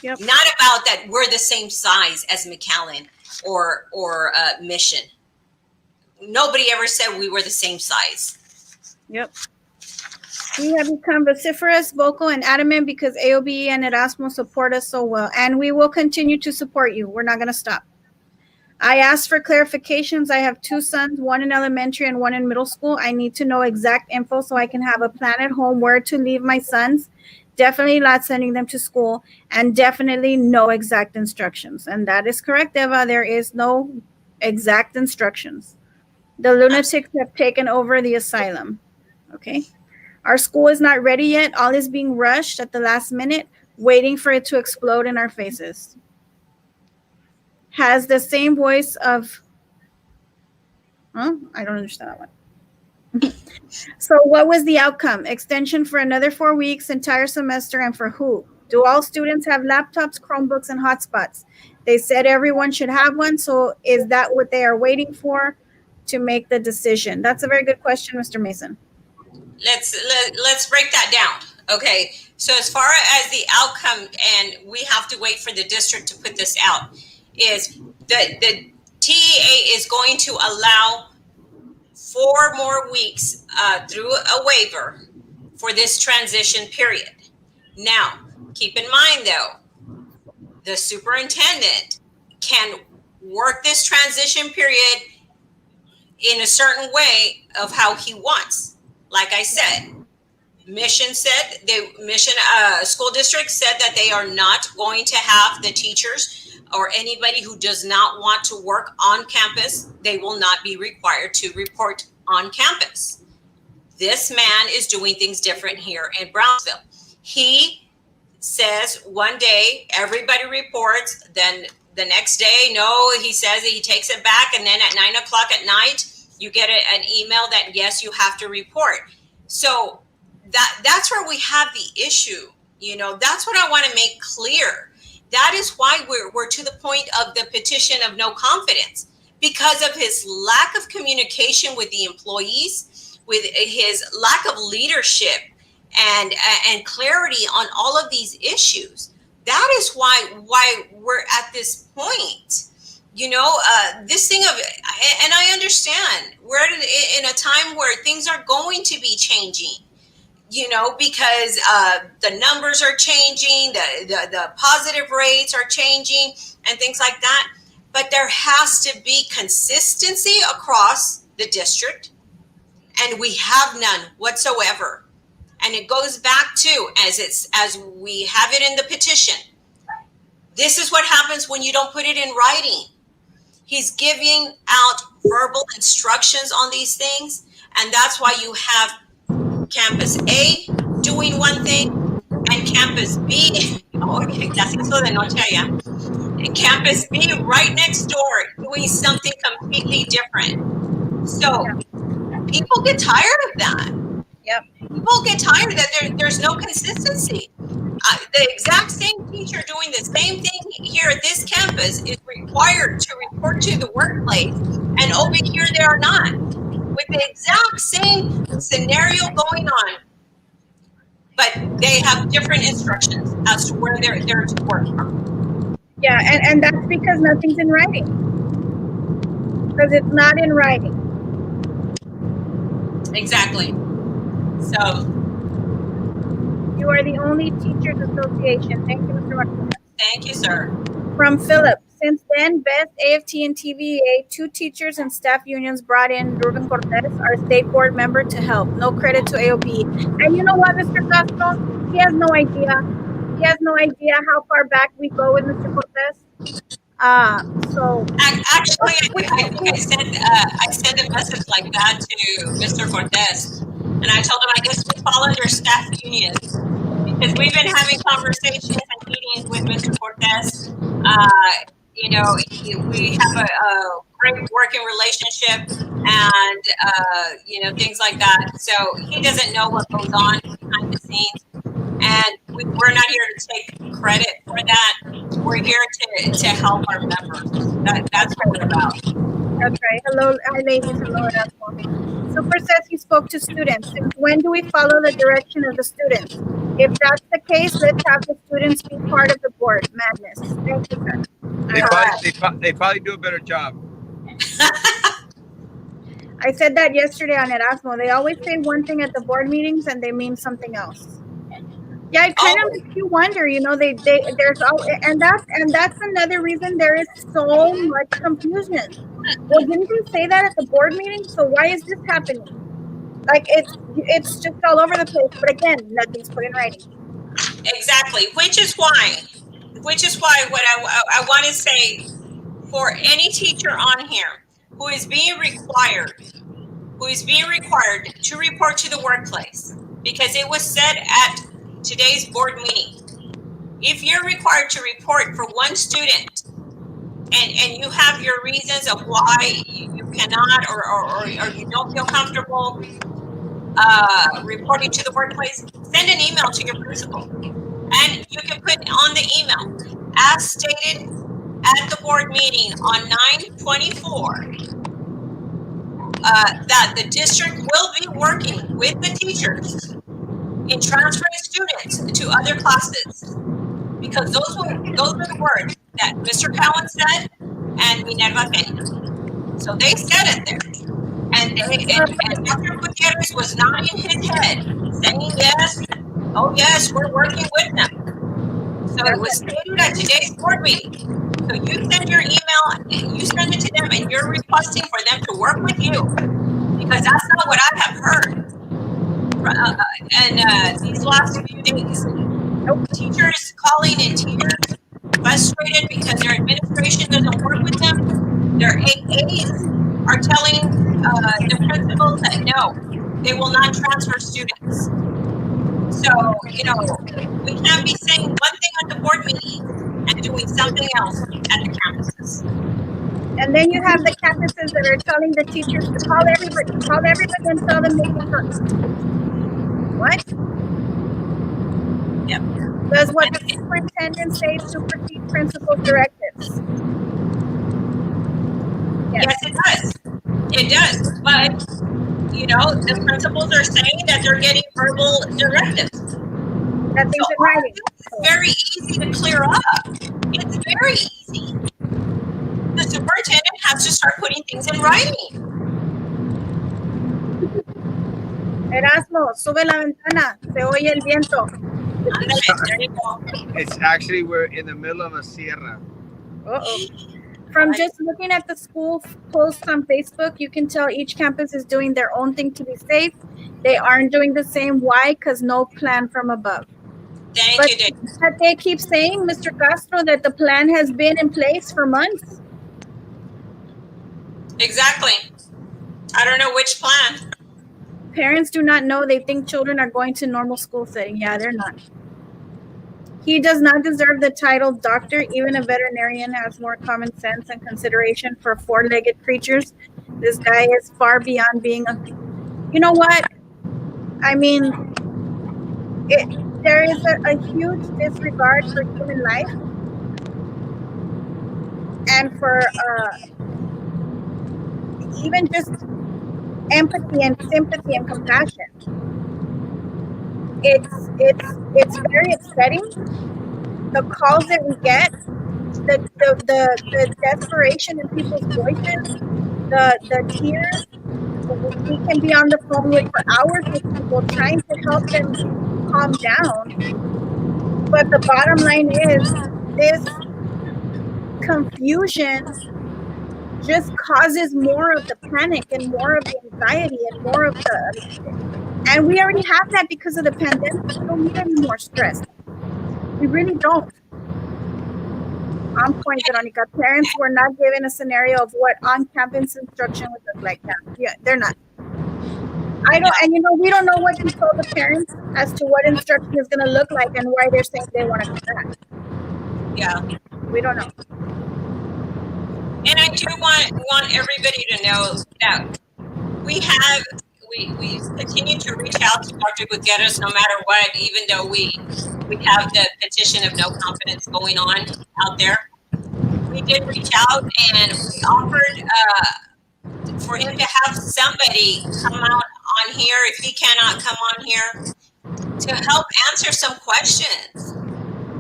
Yep. Not about that we're the same size as McAllen or Mission. Nobody ever said we were the same size. Yep. We have become vociferous, vocal, and adamant because AOB and Erasmo support us so well, and we will continue to support you. We're not going to stop. I asked for clarifications. I have two sons, one in elementary and one in middle school. I need to know exact info so I can have a plan at home where to leave my sons. Definitely not sending them to school, and definitely no exact instructions. And that is correct, Eva. There is no exact instructions. The lunatics have taken over the asylum. Okay. Our school is not ready yet. All is being rushed at the last minute, waiting for it to explode in our faces. Has the same voice of, I don't understand that one. So, what was the outcome? Extension for another 4 weeks, entire semester, and for who? Do all students have laptops, Chromebooks, and hotspots? They said everyone should have one. So, is that what they are waiting for to make the decision? That's a very good question, Mr. Mason. Let's break that down. Okay, so as far as the outcome, and we have to wait for the district to put this out, is the TEA is going to allow 4 more weeks through a waiver for this transition period. Now, keep in mind though, the superintendent can work this transition period in a certain way of how he wants. Like I said, Mission school district said that they are not going to have the teachers or anybody who does not want to work on campus. They will not be required to report on campus. This man is doing things different here in Brownsville. He says one day everybody reports, then the next day, no, he says he takes it back, and then at 9 o'clock at night, you get an email that yes, you have to report. So that's where we have the issue. That's what I want to make clear. That is why we're to the point of the petition of no confidence, because of his lack of communication with the employees, with his lack of leadership and clarity on all of these issues. That is why we're at this point. This thing of, and I understand we're in a time where things are going to be changing. because the numbers are changing, the positive rates are changing, and things like that. But there has to be consistency across the district, and we have none whatsoever. And it goes back to, as we have it in the petition. This is what happens when you don't put it in writing. He's giving out verbal instructions on these things, and that's why you have Campus A doing one thing and Campus B, oh, ya se hizo de noche allá, and Campus B right next door doing something completely different. So people get tired of that. Yep. People get tired that there's no consistency. The exact same teacher doing the same thing here at this campus is required to report to the workplace, and over here they are not, with the exact same scenario going on, but they have different instructions as to where they're to work from. Yeah, and that's because nothing's in writing. Because it's not in writing. Exactly. So you are the only teachers association. Thank you, Mr. Martinez. Thank you, sir. From Philip. Since then, BEST, AFT, and TVA, 2 teachers and staff unions brought in Ruben Cortez, our state board member, to help. No credit to AOP. And you know what, Mr. Castro? He has no idea. He has no idea how far back we go with Mr. Cortez. So actually, I think I sent a message like that to Mr. Cortez, and I told him I guess we fall under staff unions because we've been having conversations and meetings with Mr. Cortez. We have a great working relationship, and things like that. So he doesn't know what goes on behind the scenes, and we're not here to take credit for that. We're here to help our members. That's what we're about. That's right. Hello, hi ladies. Hello, Erasmo. Super says he spoke to students. Since when do we follow the direction of the students? If that's the case, let's have the students be part of the board. Madness. Thank you, sir. They probably do a better job. I said that yesterday on Erasmo. They always say one thing at the board meetings and they mean something else. Yeah, it kind of makes you wonder, there's and that's another reason there is so much confusion. Well, didn't you say that at the board meeting? So why is this happening? Like it's just all over the place. But again, nothing's put in writing. Exactly, which is why what I want to say for any teacher on here who is being required to report to the workplace, because it was said at today's board meeting, if you're required to report for one student and you have your reasons of why you cannot or you don't feel comfortable reporting to the workplace, send an email to your principal, and you can put on the email, as stated at the board meeting on 9/24, that the district will be working with the teachers in transferring students to other classes, because those were the words that Mr. Cowan said and Minerva Peña. So they said it there, and Dr. Gutierrez was nodding his head, saying yes, oh yes, we're working with them. So it was stated at today's board meeting. So you send your email, you send it to them, and you're requesting for them to work with you, because that's not what I have heard. And these last few days, teachers calling in tears, frustrated because their administration doesn't work with them. Their AAs are telling the principals that no, they will not transfer students. So, we can't be saying one thing at the board meeting and doing something else at the campuses. And then you have the campuses that are telling the teachers to call everybody and tell them they can come. What? Yep. Does what the superintendent say supersede principal's directives? Yes, it does. It does. But, the principals are saying that they're getting verbal directives. Nothing's in writing. It's very easy to clear up. It's very easy. The superintendent has to start putting things in writing. Erasmo, sube la ventana, se oye el viento. Ándale, there you go. It's actually we're in the middle of a sierra. Uh-oh. From just looking at the school posts on Facebook, you can tell each campus is doing their own thing to be safe. They aren't doing the same. Why? Because no plan from above. Thank But, you, Dave. but they keep saying, Mr. Castro, that the plan has been in place for months. Exactly. I don't know which plan. Parents do not know. They think children are going to normal school setting. Yeah, they're not. He does not deserve the title doctor. Even a veterinarian has more common sense and consideration for four-legged creatures. This guy is far beyond being a. You know what? I mean, there is a huge disregard for human life and for even just empathy and sympathy and compassion. It's very upsetting. The calls that we get, the desperation in people's voices, the tears. We can be on the phone with for hours with people trying to help them calm down. But the bottom line is this confusion just causes more of the panic and more of the anxiety and more of the, and we already have that because of the pandemic. We don't need any more stress. We really don't. On point, Veronica. Parents were not given a scenario of what on-campus instruction would look like. Yeah, they're not. I don't, and we don't know what he told the parents as to what instruction is going to look like and why they're saying they want to come back. Yeah. We don't know. And I do want everybody to know that we continue to reach out to Dr. Gutierrez no matter what, even though we have the petition of no confidence going on out there. We did reach out and we offered for him to have somebody come out on here if he cannot come on here to help answer some questions.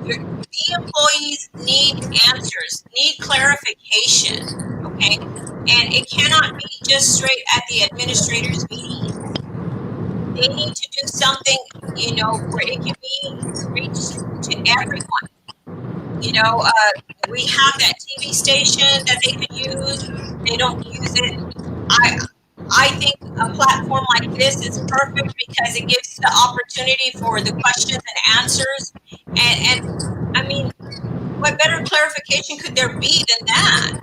The employees need answers, need clarification, okay? And it cannot be just straight at the administrators' meeting. They need to do something, where it can be reached to everyone. We have that TV station that they could use. They don't use it. I think a platform like this is perfect because it gives the opportunity for the questions and answers. And I mean, what better clarification could there be than that?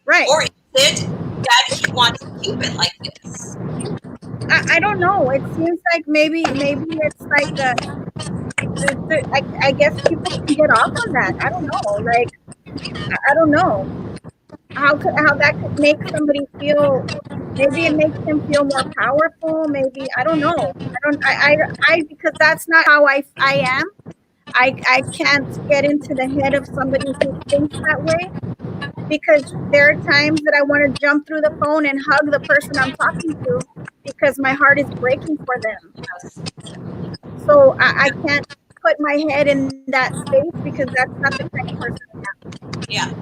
Right. Or is it that he wants to keep it like this? I don't know. It seems like maybe it's like I guess people can get off on that. I don't know. Like I don't know how that could make somebody feel. Maybe it makes them feel more powerful. Maybe I don't know. I because that's not how I am. I can't get into the head of somebody who thinks that way, because there are times that I want to jump through the phone and hug the person I'm talking to because my heart is breaking for them. So I can't put my head in that space because that's not the kind of person I am. Yeah.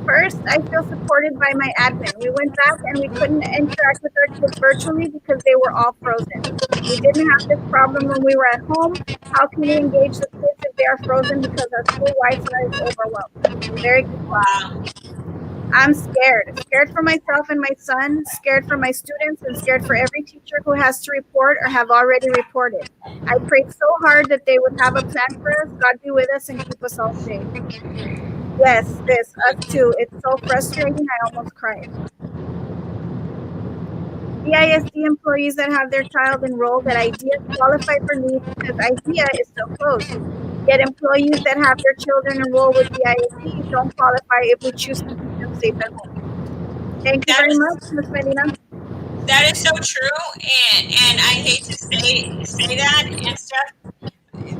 First, I feel supported by my admin. We went back and we couldn't interact with our kids virtually because they were all frozen. We didn't have this problem when we were at home. How can we engage the kids if they are frozen because our school Wi-Fi is overwhelmed? Very good. Wow. I'm scared for myself and my son, scared for my students, and scared for every teacher who has to report or have already reported. I prayed so hard that they would have a plan for us. God be with us and keep us all safe. Yes, us too. It's so frustrating. I almost cried. BISD employees that have their child enrolled at IDEA qualify for leave because IDEA is still closed. Yet employees that have their children enrolled with BISD don't qualify if we choose to keep them safe at home. Thank you very much, Ms. Medina. That is so true, and I hate to say that and stuff.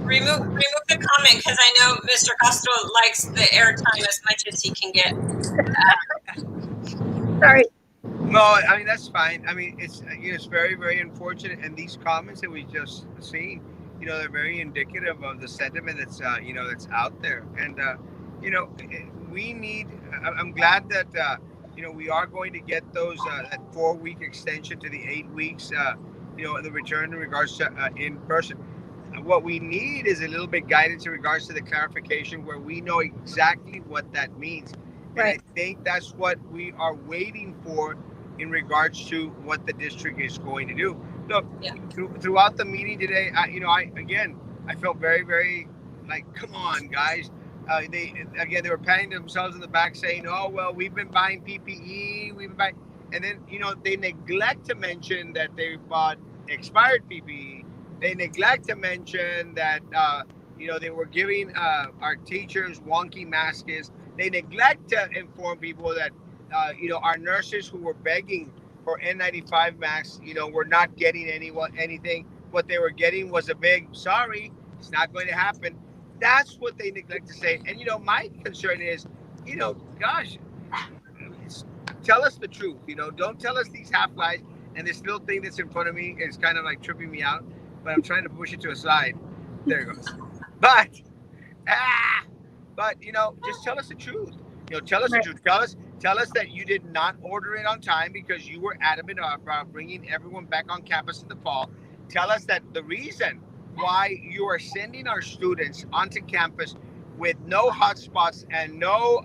Remove the comment because I know Mr. Castro likes the airtime as much as he can get. Sorry. No, I mean that's fine. I mean it's very very unfortunate, and these comments that we just seen, they're very indicative of the sentiment that's that's out there, and we need. I'm glad that we are going to get those that 4 week extension to the 8 weeks. The return in regards to in person. What we need is a little bit guidance in regards to the clarification where we know exactly what that means. And I Right. think that's what we are waiting for in regards to what the district is going to do. Look, Yeah. throughout the meeting today, I felt very, very like, come on, guys. They were patting themselves in the back, saying, "Oh well, we've been buying PPE, we've been buying," and then they neglect to mention that they bought expired PPE. They neglect to mention that they were giving our teachers wonky masks. They neglect to inform people that our nurses who were begging for N95 masks, were not getting anything. What they were getting was a big sorry, it's not going to happen. That's what they neglect to say. And my concern is, gosh, tell us the truth. Don't tell us these half lies. And this little thing that's in front of me is kind of like tripping me out, but I'm trying to push it to a side. There it goes. But ah, but just tell us the truth. Tell us the Right. truth. Tell us that you did not order it on time because you were adamant about bringing everyone back on campus in the fall. Tell us that the reason why you are sending our students onto campus with no hotspots and no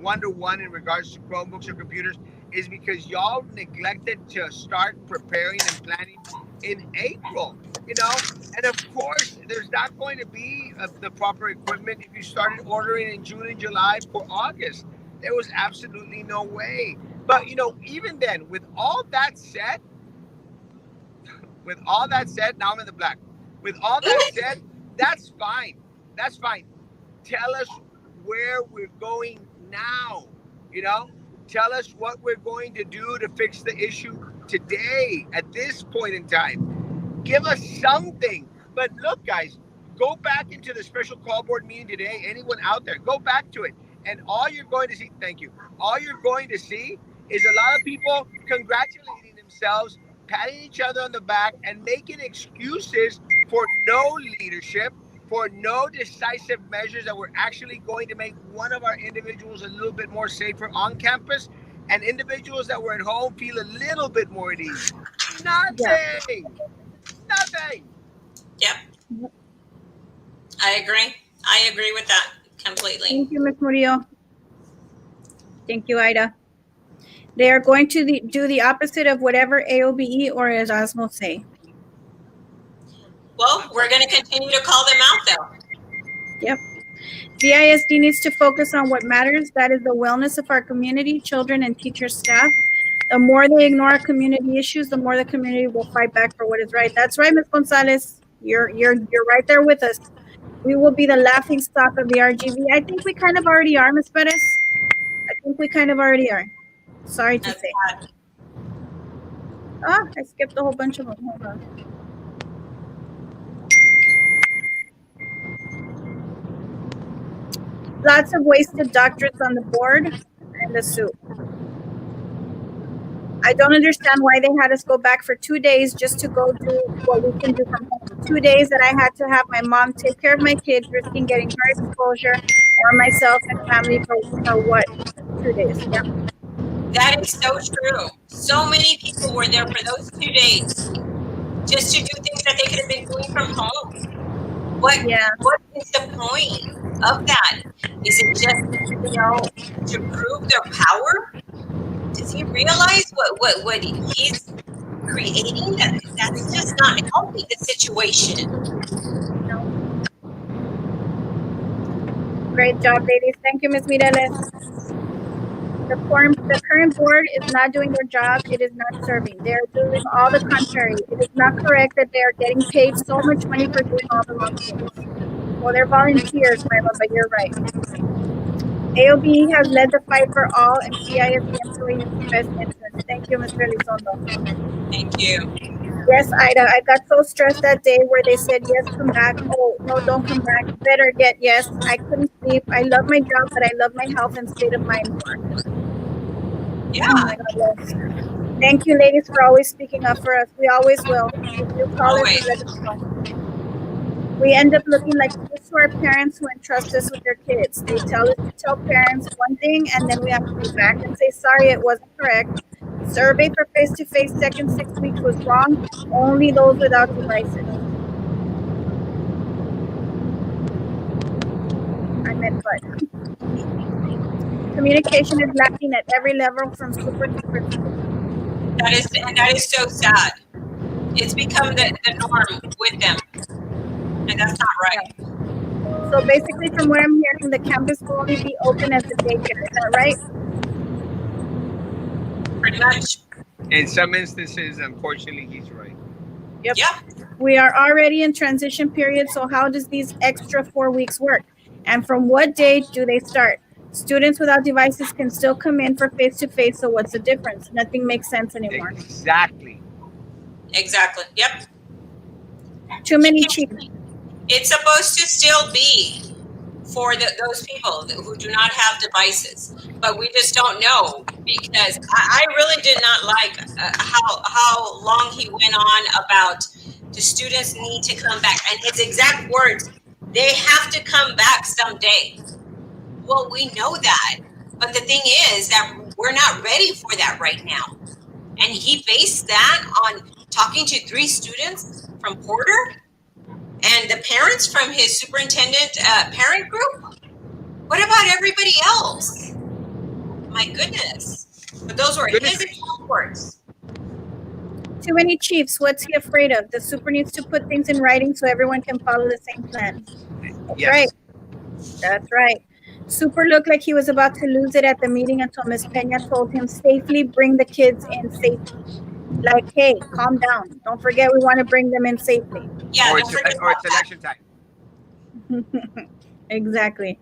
one-to-one in regards to Chromebooks or computers is because y'all neglected to start preparing and planning in April. And of course, there's not going to be the proper equipment if you started ordering in June and July for August. There was absolutely no way. But even then, with all that said, now I'm in the black. With all that said, that's fine. That's fine. Tell us where we're going now. You know, tell us what we're going to do to fix the issue today at this point in time. Give us something. But look, guys, go back into the special call board meeting today. Anyone out there, go back to it. And all you're going to see, thank you, all you're going to see is a lot of people congratulating themselves, patting each other on the back, and making excuses for no leadership, for no decisive measures that were actually going to make one of our individuals a little bit more safer on campus and individuals that were at home feel a little bit more at ease. Yeah. Nothing. Nothing. Yep. I agree. I agree with that completely. Thank you, Ms. Murillo. Thank you, Ida. They are going to do the opposite of whatever AOBE or Erasmo say. Well, we're going to continue to call them out, though. Yep. VISD needs to focus on what matters. That is the wellness of our community, children, and teacher staff. The more they ignore our community issues, the more the community will fight back for what is right. That's right, Ms. Gonzalez. You're right there with us. We will be the laughing stock of the RGV. I think we kind of already are, Ms. Perez. I think we kind of already are. Sorry to That's say. sad. Ah, I skipped a whole bunch of them. Hold on. Lots of wasted doctorates on the board and the soup. I don't understand why they had us go back for 2 days just to go do what we can do from home. 2 days that I had to have my mom take care of my kids, risking getting her exposure or myself and family for what? 2 days. Yeah. That is so true. So many people were there for those 2 days just to do things that they could have been doing from home. What Yeah. what is the point of that? Is it just, to prove their power? Does he realize what he's creating? That's just not helping the situation. No. Great job, ladies. Thank you, Ms. Mireles. The current board is not doing their job. It is not serving. They are doing all the contrary. It is not correct that they are getting paid so much money for doing all the wrong things. Well, they're volunteers, Marlon, but you're right. AOB has led the fight for all and CISD employees' best interest. Thank you, Mr. Elizondo. Thank you. Yes, Ida, I got so stressed that day where they said, yes, come back. Oh, no, don't come back. Better get yes. I couldn't sleep. I love my job, but I love my health and state of mind more. Yeah. Oh, my God, yes. Thank you, ladies, for always speaking up for us. We always will. If you call us and Always. let us know. We end up looking like fools to our parents who entrust us with their kids. They tell us to tell parents one thing, and then we have to go back and say, sorry, it wasn't correct. Survey for face to face second 6 weeks was wrong. Only those without devices. I meant but. Communication is lacking at every level from super to principal. That is so sad. It's become the norm with them, and that's not right. Yeah. So basically, from what I'm hearing, the campus will only be open as a daycare. Is that right? Pretty much. In some instances, unfortunately, he's right. Yep. Yeah. We are already in transition period, so how does these extra 4 weeks work? And from what date do they start? Students without devices can still come in for face-to-face, so what's the difference? Nothing makes sense anymore. Exactly. Exactly. Yep. Too many cheap. It's supposed to still be for those people who do not have devices, but we just don't know because I really did not like how long he went on about the students need to come back, and his exact words, they have to come back someday. Well, we know that, but the thing is that we're not ready for that right now. And he based that on talking to 3 students from Porter and the parents from his superintendent parent group. What about everybody else? My goodness. But those were his exact words. Too many chiefs. What's he afraid of? The super needs to put things in writing so everyone can follow the same plan. That's Yes. right. That's right. Super looked like he was about to lose it at the meeting until Miss Pena told him safely bring the kids in safely. Like, hey, calm down. Don't forget we want to bring them in safely. Yeah, Or don't forget it's about that. election time. Exactly.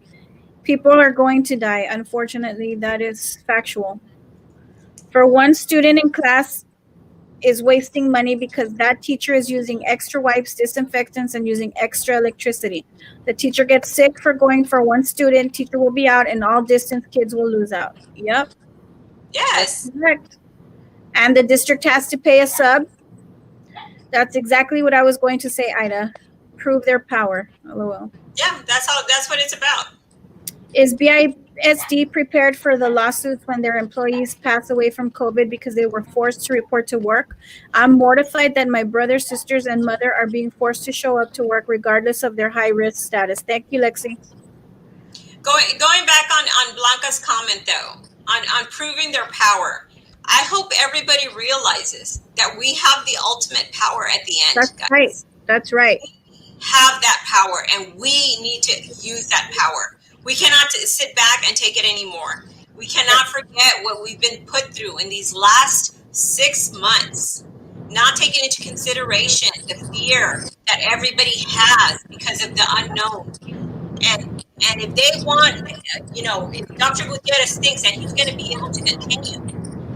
People are going to die. Unfortunately, that is factual. For one student in class is wasting money because that teacher is using extra wipes, disinfectants, and using extra electricity. The teacher gets sick for going for one student, teacher will be out, and all distance kids will lose out. Yep. Yes. Correct. And the district has to pay a sub. That's exactly what I was going to say, Ida. Prove their power. LOL. Yeah, that's what it's about. Is BISD prepared for the lawsuits when their employees pass away from COVID because they were forced to report to work? I'm mortified that my brothers, sisters, and mother are being forced to show up to work regardless of their high risk status. Thank you, Lexi. Going back on Blanca's comment though, on proving their power. I hope everybody realizes that we have the ultimate power at the end, That's guys. right. That's right. Have that power, and we need to use that power. We cannot sit back and take it anymore. We cannot forget what we've been put through in these last 6 months, not taking into consideration the fear that everybody has because of the unknown. And if they want, if Dr. Gutierrez thinks that he's going to be able to continue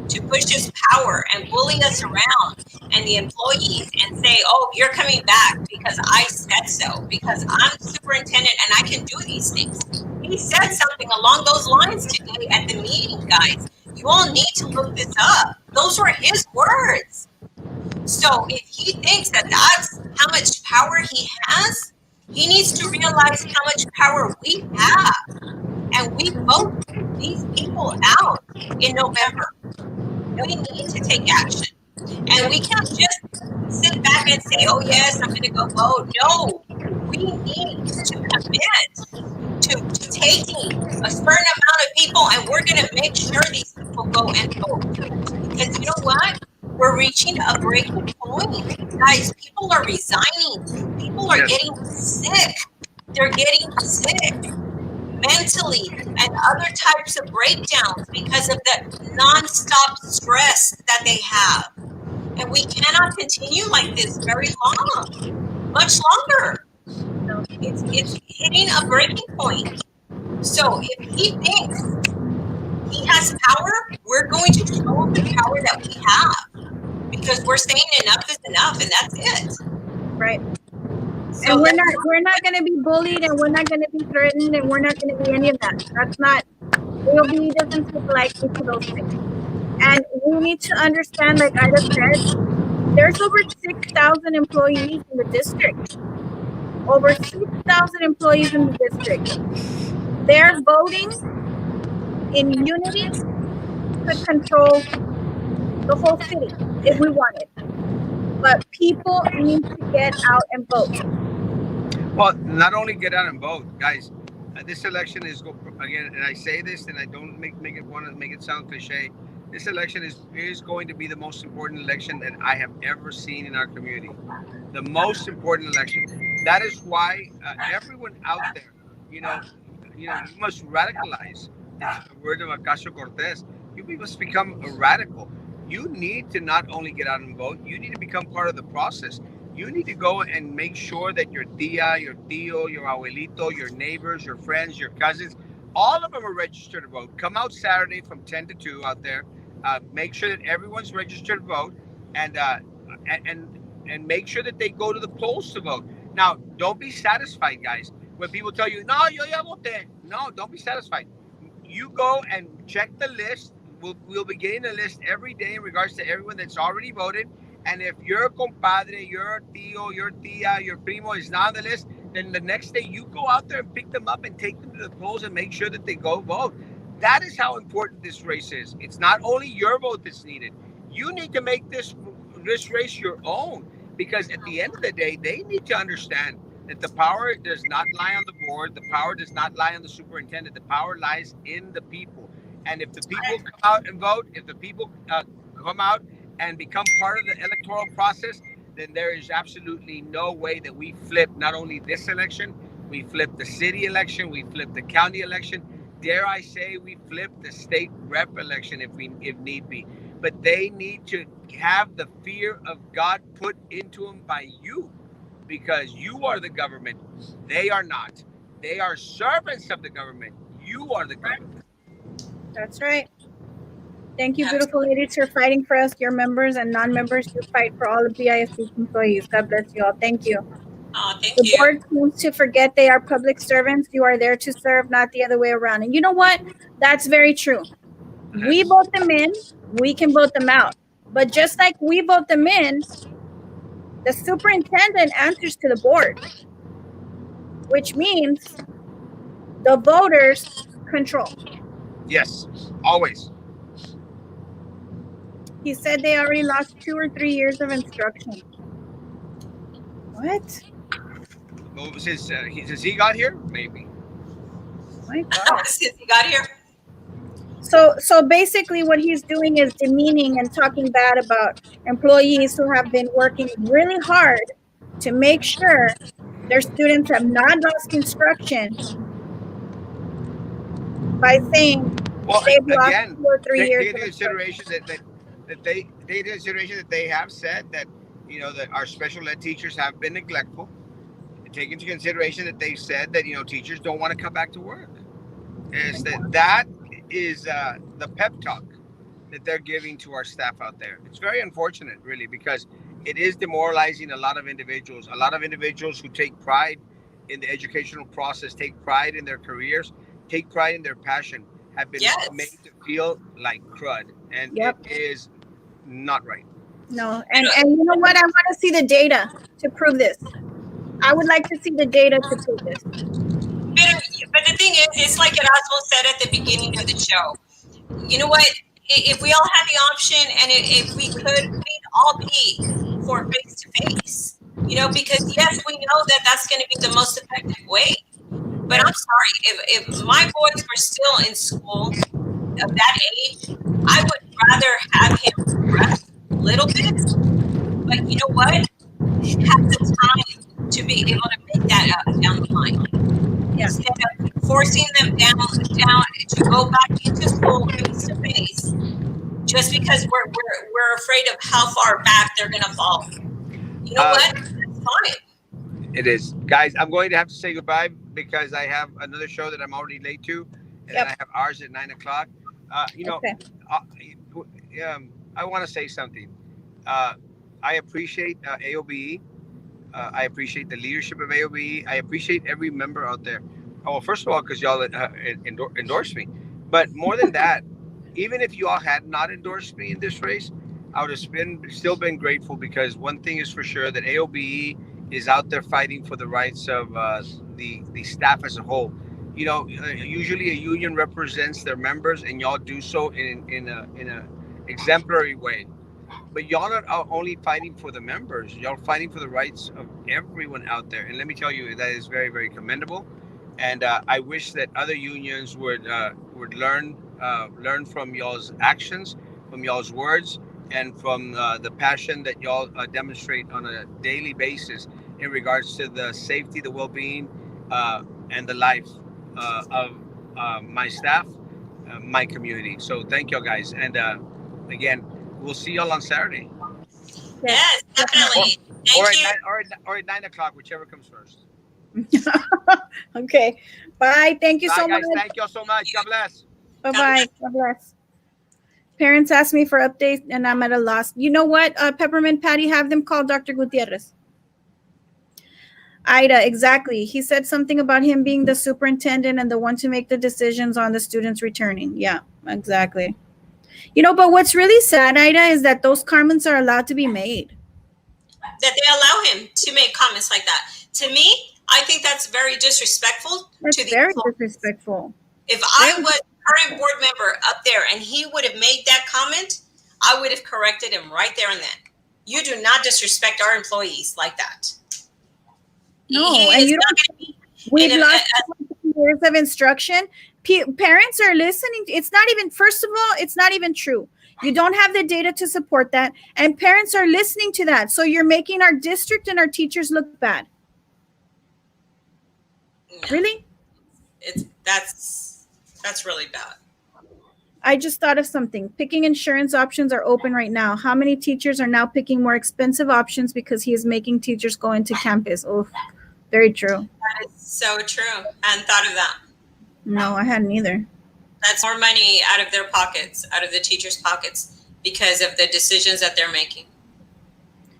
to push his power and bully us around and the employees and say, oh, you're coming back because I said so, because I'm superintendent and I can do these things. He said something along those lines today at the meeting, guys. You all need to look this up. Those were his words. So if he thinks that that's how much power he has, he needs to realize how much power we have. And we vote these people out in November. We need to take action. And we can't just sit back and say, oh, yes, I'm going to go vote. No, we need to commit to taking a certain amount of people, and we're going to make sure these people go and vote. Because you know what? We're reaching a breaking point. Guys, people are resigning. People are getting sick. They're getting sick mentally and other types of breakdowns because of the nonstop stress that they have. And we cannot continue like this very long, much longer. It's hitting a breaking point. So if he thinks he has power, we're going to show him the power that we have because we're saying enough is enough, and that's it. Right. So and we're not going to be bullied, and we're not going to be threatened, and we're not going to be any of that. That's not. AOB doesn't take lightly to those things. And we need to understand, like Ida said, There's over 6,000 employees in the district. Over 6,000 employees in the district. Their voting in unity could control the whole city if we wanted. But people need to get out and vote. Well, not only get out and vote, guys. This election is again, and I say this, and I don't make it want to make it sound cliche. This election is going to be the most important election that I have ever seen in our community. The most important election. That is why everyone out there, you know, you must radicalize. It's the word of Castro Cortez. You must become a radical. You need to not only get out and vote. You need to become part of the process. You need to go and make sure that your tia, your tío, your abuelito, your neighbors, your friends, your cousins, all of them are registered to vote. Come out Saturday from 10 to 2 out there. Make sure that everyone's registered to vote, and and and make sure that they go to the polls to vote. Now, don't be satisfied, guys. When people tell you, "No, yo ya voté," no, don't be satisfied. You go and check the list. We'll be getting a list every day in regards to everyone that's already voted. And if your compadre, your tío, your tia, your primo is not on the list, then the next day you go out there and pick them up and take them to the polls and make sure that they go vote. That is how important this race is. It's not only your vote that's needed. You need to make this race your own, because at the end of the day, they need to understand that the power does not lie on the board. The power does not lie on the superintendent. The power lies in the people. And if the people come out and vote, if the people come out and become part of the electoral process, then there is absolutely no way that we flip not only this election, we flip the city election, we flip the county election. Dare I say, we flip the state rep election if need be. But they need to have the fear of God put into them by you, because you are the government. They are not. They are servants of the government. You are the government. That's right. Thank you, beautiful ladies, for fighting for us, your members and non-members. You fight for all of BISD employees. God bless you all. Thank you. Oh, thank The you. board seems to forget they are public servants. You are there to serve, not the other way around. And you know what? That's very true. We Yes. vote them in, we can vote them out. But just like we vote them in, the superintendent answers to the board, which means the voters control. Yes. Always. He said they already lost 2 or 3 years of instruction. What? Well, since he got here, maybe. My God. Since he got here. So basically what he's doing is demeaning and talking bad about employees who have been working really hard to make sure their students have not lost instruction by saying Well, they've lost again, 2 or 3 years take of into instruction. consideration that they take into consideration that they have said that, that our special ed teachers have been neglectful. Take into consideration that they've said that teachers don't want to come back to work. Is that is the pep talk that they're giving to our staff out there. It's very unfortunate, really, because it is demoralizing a lot of individuals. A lot of individuals who take pride in the educational process, take pride in their careers, take pride in their passion, have been made to feel like crud, and Yep. it is not right. No, and you know what? I want to see the data to prove this. I would like to see the data to prove this. But the thing is, it's like Erasmo said at the beginning of the show. You know what? If we all had the option, and if we could, we'd all be for face to face. Because yes, we know that that's going to be the most effective way. But I'm sorry, if my boys were still in school of that age, I would rather have him rest a little bit. But you know what? Have the time to be able to make that up down the line. Yeah. Instead of forcing them down to go back into school face to face, just because we're afraid of how far back they're going to fall. You know what? That's fine. It is, guys. I'm going to have to say goodbye because I have another show that I'm already late to, and then I have ours at 9:00. Okay. I want to say something. I appreciate AOBE. I appreciate the leadership of AOBE. I appreciate every member out there. Oh, well, first of all, because y'all endorsed me. But more than that, even if you all had not endorsed me in this race, I would have still been grateful, because one thing is for sure, that AOBE is out there fighting for the rights of the staff as a whole. Usually a union represents their members, and y'all do so in a exemplary way. But y'all are only fighting for the members. Y'all fighting for the rights of everyone out there. And let me tell you, that is very, very commendable. And I wish that other unions would learn from y'all's actions, from y'all's words, and from the passion that y'all demonstrate on a daily basis in regards to the safety, the well-being, and the life of my staff, my community. So thank y'all guys. And again, we'll see y'all on Saturday, Yes, Yes, or, definitely. or Thank at you. or at 9 o'clock, whichever comes first. Okay. Bye. Thank you Bye, so much. guys. Thank y'all so much. God bless. Bye God bye. bless. God bless. Parents ask me for updates and I'm at a loss. You know what, Peppermint Patty, have them call Dr. Gutierrez. Ida, exactly. He said something about him being the superintendent and the one to make the decisions on the students returning. Yeah, exactly. But what's really sad, Ida, is that those comments are allowed to be made. That they allow him to make comments like that. To me, I think that's very disrespectful That's to the very employees. disrespectful. If Very. I was a current board member up there and he would have made that comment, I would have corrected him right there and then. You do not disrespect our employees like that. No, He and is you not don't. going to be in We've lost a 20 years of instruction. Parents are listening. It's not even, first of all, it's not even true. You don't have the data to support that. And parents are listening to that. So you're making our district and our teachers look bad. no. Really? That's really bad. I just thought of something. Picking insurance options are open right now. How many teachers are now picking more expensive options because he is making teachers go into campus? Oh, very true. That is so true. I hadn't thought of that. No, I hadn't either. That's more money out of their pockets, out of the teachers' pockets, because of the decisions that they're making.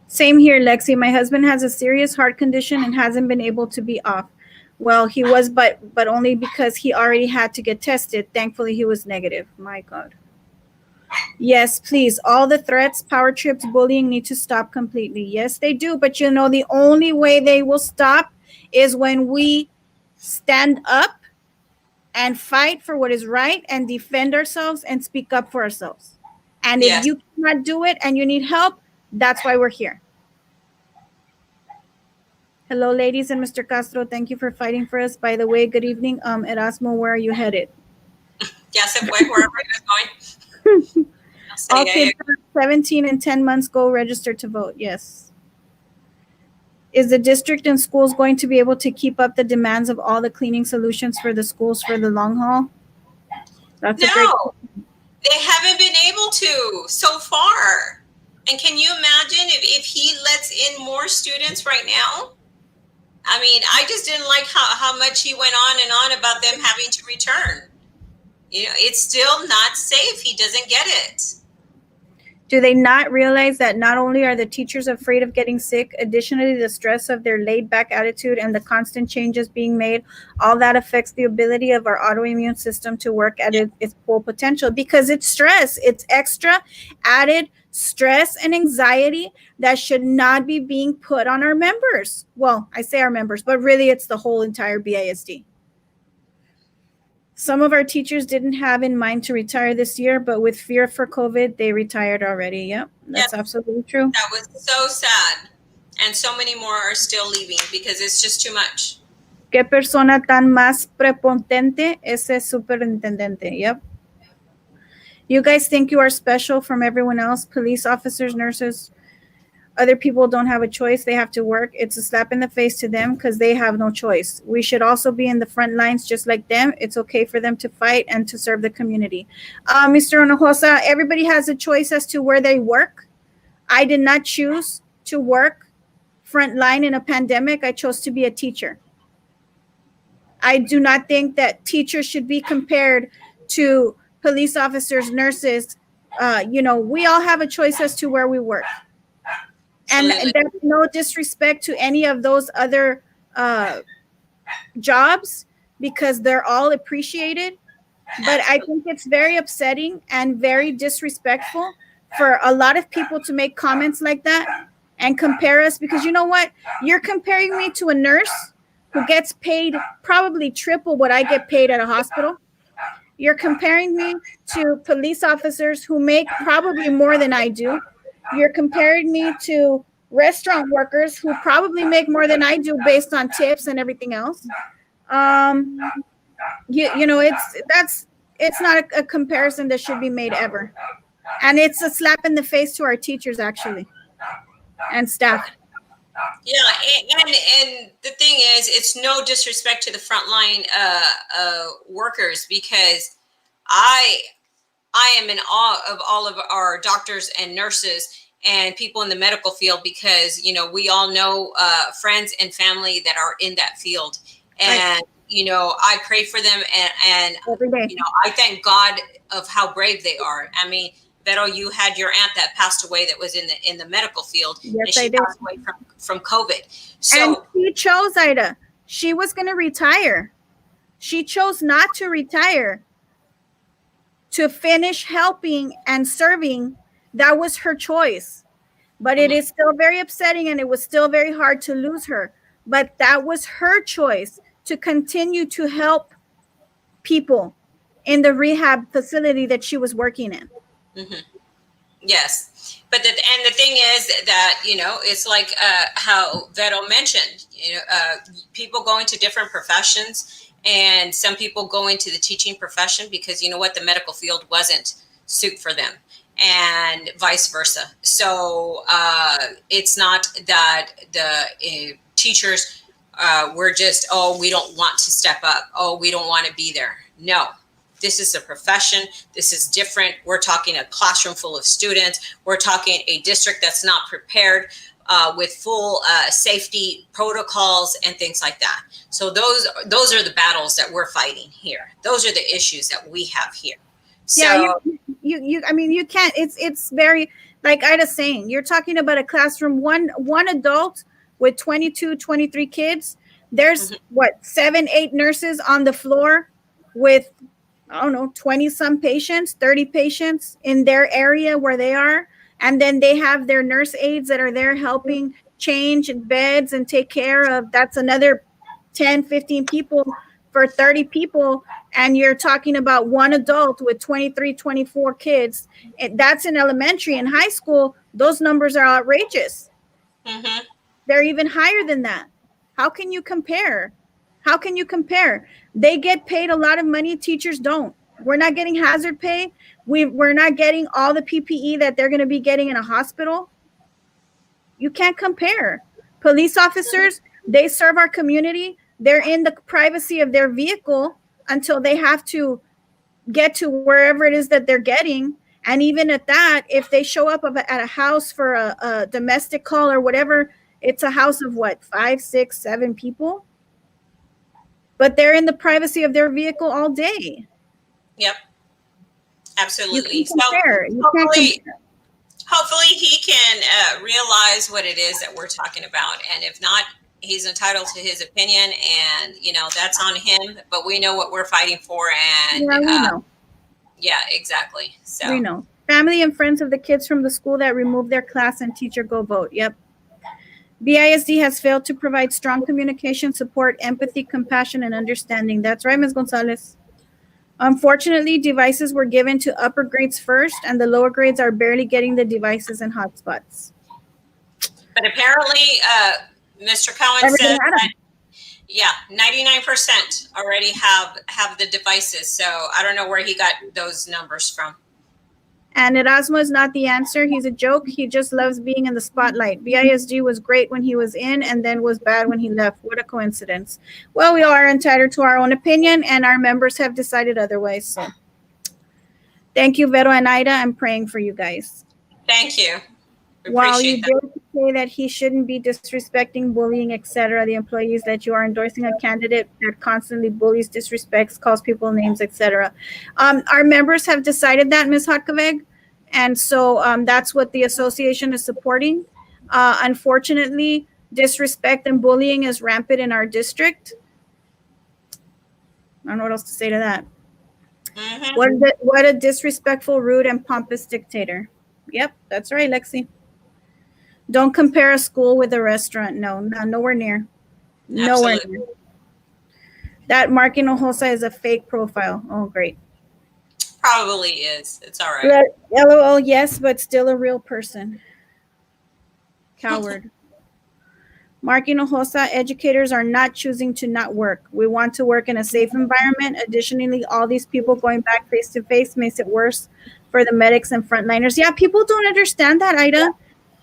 Same here, Lexi. My husband has a serious heart condition and hasn't been able to be off. Well, he was, but only because he already had to get tested. Thankfully, he was negative. My God. Yes, please. All the threats, power trips, bullying need to stop completely. Yes, they do. But the only way they will stop is when we stand up and fight for what is right and defend ourselves and speak up for ourselves. And if Yes. you cannot do it and you need help, that's why we're here. Hello, ladies and Mr. Castro. Thank you for fighting for us. By the way, good evening. Erasmo, where are you headed? Ya se fue wherever he was going. I'll say, All yeah, kids 17 and 10 months go register to vote. Yes. Is the district and schools going to be able to keep up the demands of all the cleaning solutions for the schools for the long haul? That's a great no, they haven't been able to so far. And can you imagine if he lets in more students right now? I mean, I just didn't like how much he went on and on about them having to return. It's still not safe. He doesn't get it. Do they not realize that not only are the teachers afraid of getting sick, additionally, the stress of their laid back attitude and the constant changes being made, all that affects the ability of our autoimmune system to work at its full potential because it's stress. It's extra added stress and anxiety that should not be being put on our members. Well, I say our members, but really it's the whole entire BISD. Some of our teachers didn't have in mind to retire this year, but with fear for COVID, they retired already. Yep, that's absolutely true. That was so sad. And so many more are still leaving because it's just too much. ¿Qué persona tan más prepotente ese superintendente? Yep. You guys think you are special from everyone else, police officers, nurses. Other people don't have a choice. They have to work. It's a slap in the face to them because they have no choice. We should also be in the front lines just like them. It's okay for them to fight and to serve the community. Mr. Onojosa, everybody has a choice as to where they work. I did not choose to work front line in a pandemic. I chose to be a teacher. I do not think that teachers should be compared to police officers, nurses. We all have a choice as to where we work. And that's no disrespect to any of those other jobs because they're all appreciated. But I think it's very upsetting and very disrespectful for a lot of people to make comments like that and compare us, because you know what? You're comparing me to a nurse who gets paid probably triple what I get paid at a hospital. You're comparing me to police officers who make probably more than I do. You're comparing me to restaurant workers who probably make more than I do based on tips and everything else. Um, you know, it's not a comparison that should be made ever, and it's a slap in the face to our teachers actually and staff. Yeah, and the thing is, it's no disrespect to the frontline workers, because I I am in awe of all of our doctors and nurses and people in the medical field, because we all know friends and family that are in that field, and Right. I pray for them, and Every day. I thank God of how brave they are. I mean, Vero, you had your aunt that passed away that was in the medical field, Yes, and I she did. passed away from COVID. And So she chose, Ida. She was going to retire. She chose not to retire, to finish helping and serving. That was her choice. But it mhm, is still very upsetting, and it was still very hard to lose her. But that was her choice to continue to help people in the rehab facility that she was working in. mhm. Yes, but the thing is that it's like how Vero mentioned. People go into different professions, and some people go into the teaching profession because you know what, the medical field wasn't suit for them, and vice versa. So it's not that the teachers were just, oh, we don't want to step up, oh, we don't want to be there. No, this is a profession. This is different. We're talking a classroom full of students. We're talking a district that's not prepared with full safety protocols and things like that. So those are the battles that we're fighting here. Those are the issues that we have here. Yeah, So I mean, you can't, it's very, like Ida's saying, you're talking about a classroom, one adult with 22, 23 kids. There's mhm, what, 7, 8 nurses on the floor with, I don't know, 20 some patients, 30 patients in their area where they are. And then they have their nurse aides that are there helping change beds and take care of, that's another 10, 15 people for 30 people. And you're talking about one adult with 23, 24 kids. That's in elementary. In high school, those numbers are outrageous. mhm. They're even higher than that. How can you compare? How can you compare? They get paid a lot of money, teachers don't. We're not getting hazard pay. We're not getting all the PPE that they're going to be getting in a hospital. You can't compare. Police officers, they serve our community. They're in the privacy of their vehicle until they have to get to wherever it is that they're getting. And even at that, if they show up at a house for a domestic call or whatever, it's a house of what, 5, 6, 7 people? But they're in the privacy of their vehicle all day. Yep, You absolutely. can So compare. You can't hopefully, compare. hopefully he can realize what it is that we're talking about, and if not, he's entitled to his opinion, and that's on him. But we know what we're fighting for, and Yeah, we know. yeah, exactly. So We know. Family and friends of the kids from the school that removed their class and teacher go vote. Yep. BISD has failed to provide strong communication, support, empathy, compassion, and understanding. That's right, Ms. Gonzalez. Unfortunately, devices were given to upper grades first, and the lower grades are barely getting the devices and hotspots. but apparently, Mr. Cohen Everybody says had that, them. yeah, 99% already have the devices. So I don't know where he got those numbers from. And Erasmo is not the answer. He's a joke. He just loves being in the spotlight. BISG was great when he was in and then was bad when he left. What a coincidence. Well, we all are entitled to our own opinion, and our members have decided otherwise. So thank you, Vero and Ida. I'm praying for you guys. Thank you. While you Appreciate that. did say that he shouldn't be disrespecting, bullying, etc., the employees, that you are endorsing a candidate that constantly bullies, disrespects, calls people names, etc. Our members have decided that, Ms. Hotkaveg, and so that's what the association is supporting. Unfortunately, disrespect and bullying is rampant in our district. I don't know what else to say to that. Hmm. What a disrespectful, rude, and pompous dictator. Yep, that's right, Lexi. Don't compare a school with a restaurant. No, nowhere near. Nowhere Absolutely. near. That Mark Hinojosa is a fake profile. Oh, great. Probably is. It's all right. LOL, yes, but still a real person. Coward. Mark Hinojosa, educators are not choosing to not work. We want to work in a safe environment. Additionally, all these people going back face to face makes it worse for the medics and frontliners. Yeah, people don't understand that, Ida.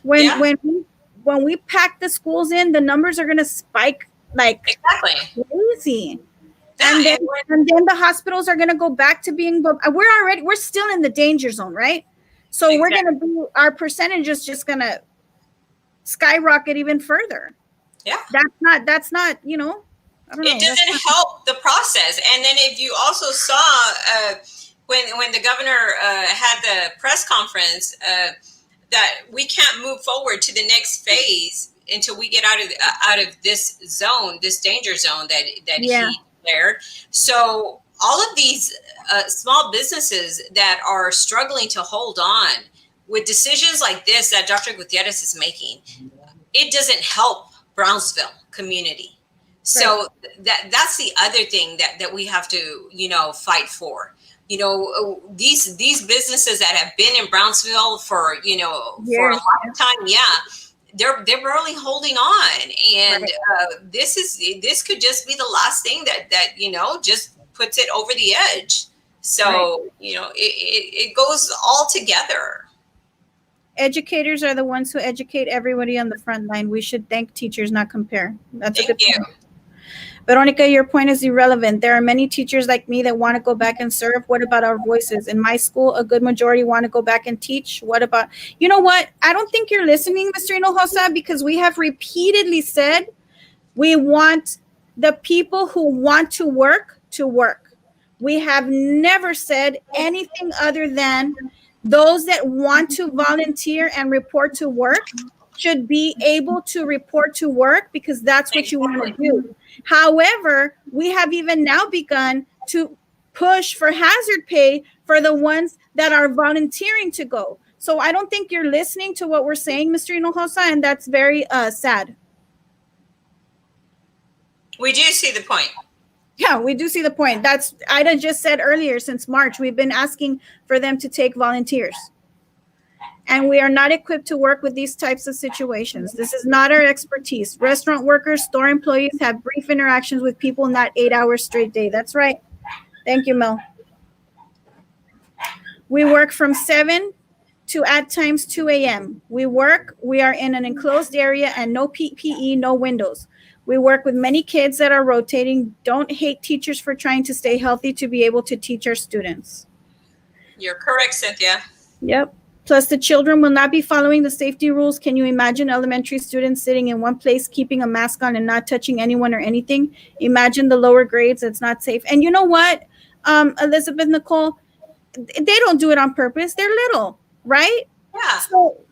When Yeah, when we when we pack the schools in, the numbers are gonna spike like exactly. crazy. Yeah, And then and when, and then the hospitals are gonna go back to being we're still in the danger zone, right? So we're exactly. gonna be our percentage is just gonna skyrocket even further. Yeah. That's not, I don't It know. That's doesn't not help the process. And then if you also saw when the governor had the press conference, that we can't move forward to the next phase until we get out of this zone, this danger zone that yeah, he declared. So all of these small businesses that are struggling to hold on with decisions like this that Dr. Gutierrez is making, it doesn't help Brownsville community. right. So that's the other thing that we have to fight for. These businesses that have been in Brownsville for for a Years. lifetime, yeah, they're barely holding on, and Right, this could just be the last thing that just puts it over the edge. right. So it goes all together. Educators are the ones who educate everybody on the front line. We should thank teachers, not compare. That's a Thank good you. point. Veronica, your point is irrelevant. There are many teachers like me that want to go back and serve. What about our voices? In my school, a good majority want to go back and teach. What about, you know what? I don't think you're listening, Mr. Hinojosa, because we have repeatedly said we want the people who want to work to work. We have never said anything other than those that want to volunteer and report to work should be able to report to work because that's what you want to Exactly. do. However, we have even now begun to push for hazard pay for the ones that are volunteering to go. So I don't think you're listening to what we're saying, Mr. Hinojosa, and that's very sad. We do see the point. Yeah, we do see the point. That's Ida just said earlier. Since March, we've been asking for them to take volunteers. And we are not equipped to work with these types of situations. This is not our expertise. Restaurant workers, store employees have brief interactions with people, not 8 hours straight day. That's right. Thank you, Mel. We work from 7 to at times 2 a.m. We are in an enclosed area and no PPE, no windows. We work with many kids that are rotating. Don't hate teachers for trying to stay healthy to be able to teach our students. You're correct, Cynthia. Yep. Plus, the children will not be following the safety rules. Can you imagine elementary students sitting in one place, keeping a mask on and not touching anyone or anything? Imagine the lower grades. It's not safe. And you know what, Elizabeth Nicole, they don't do it on purpose. They're little, right? Yeah.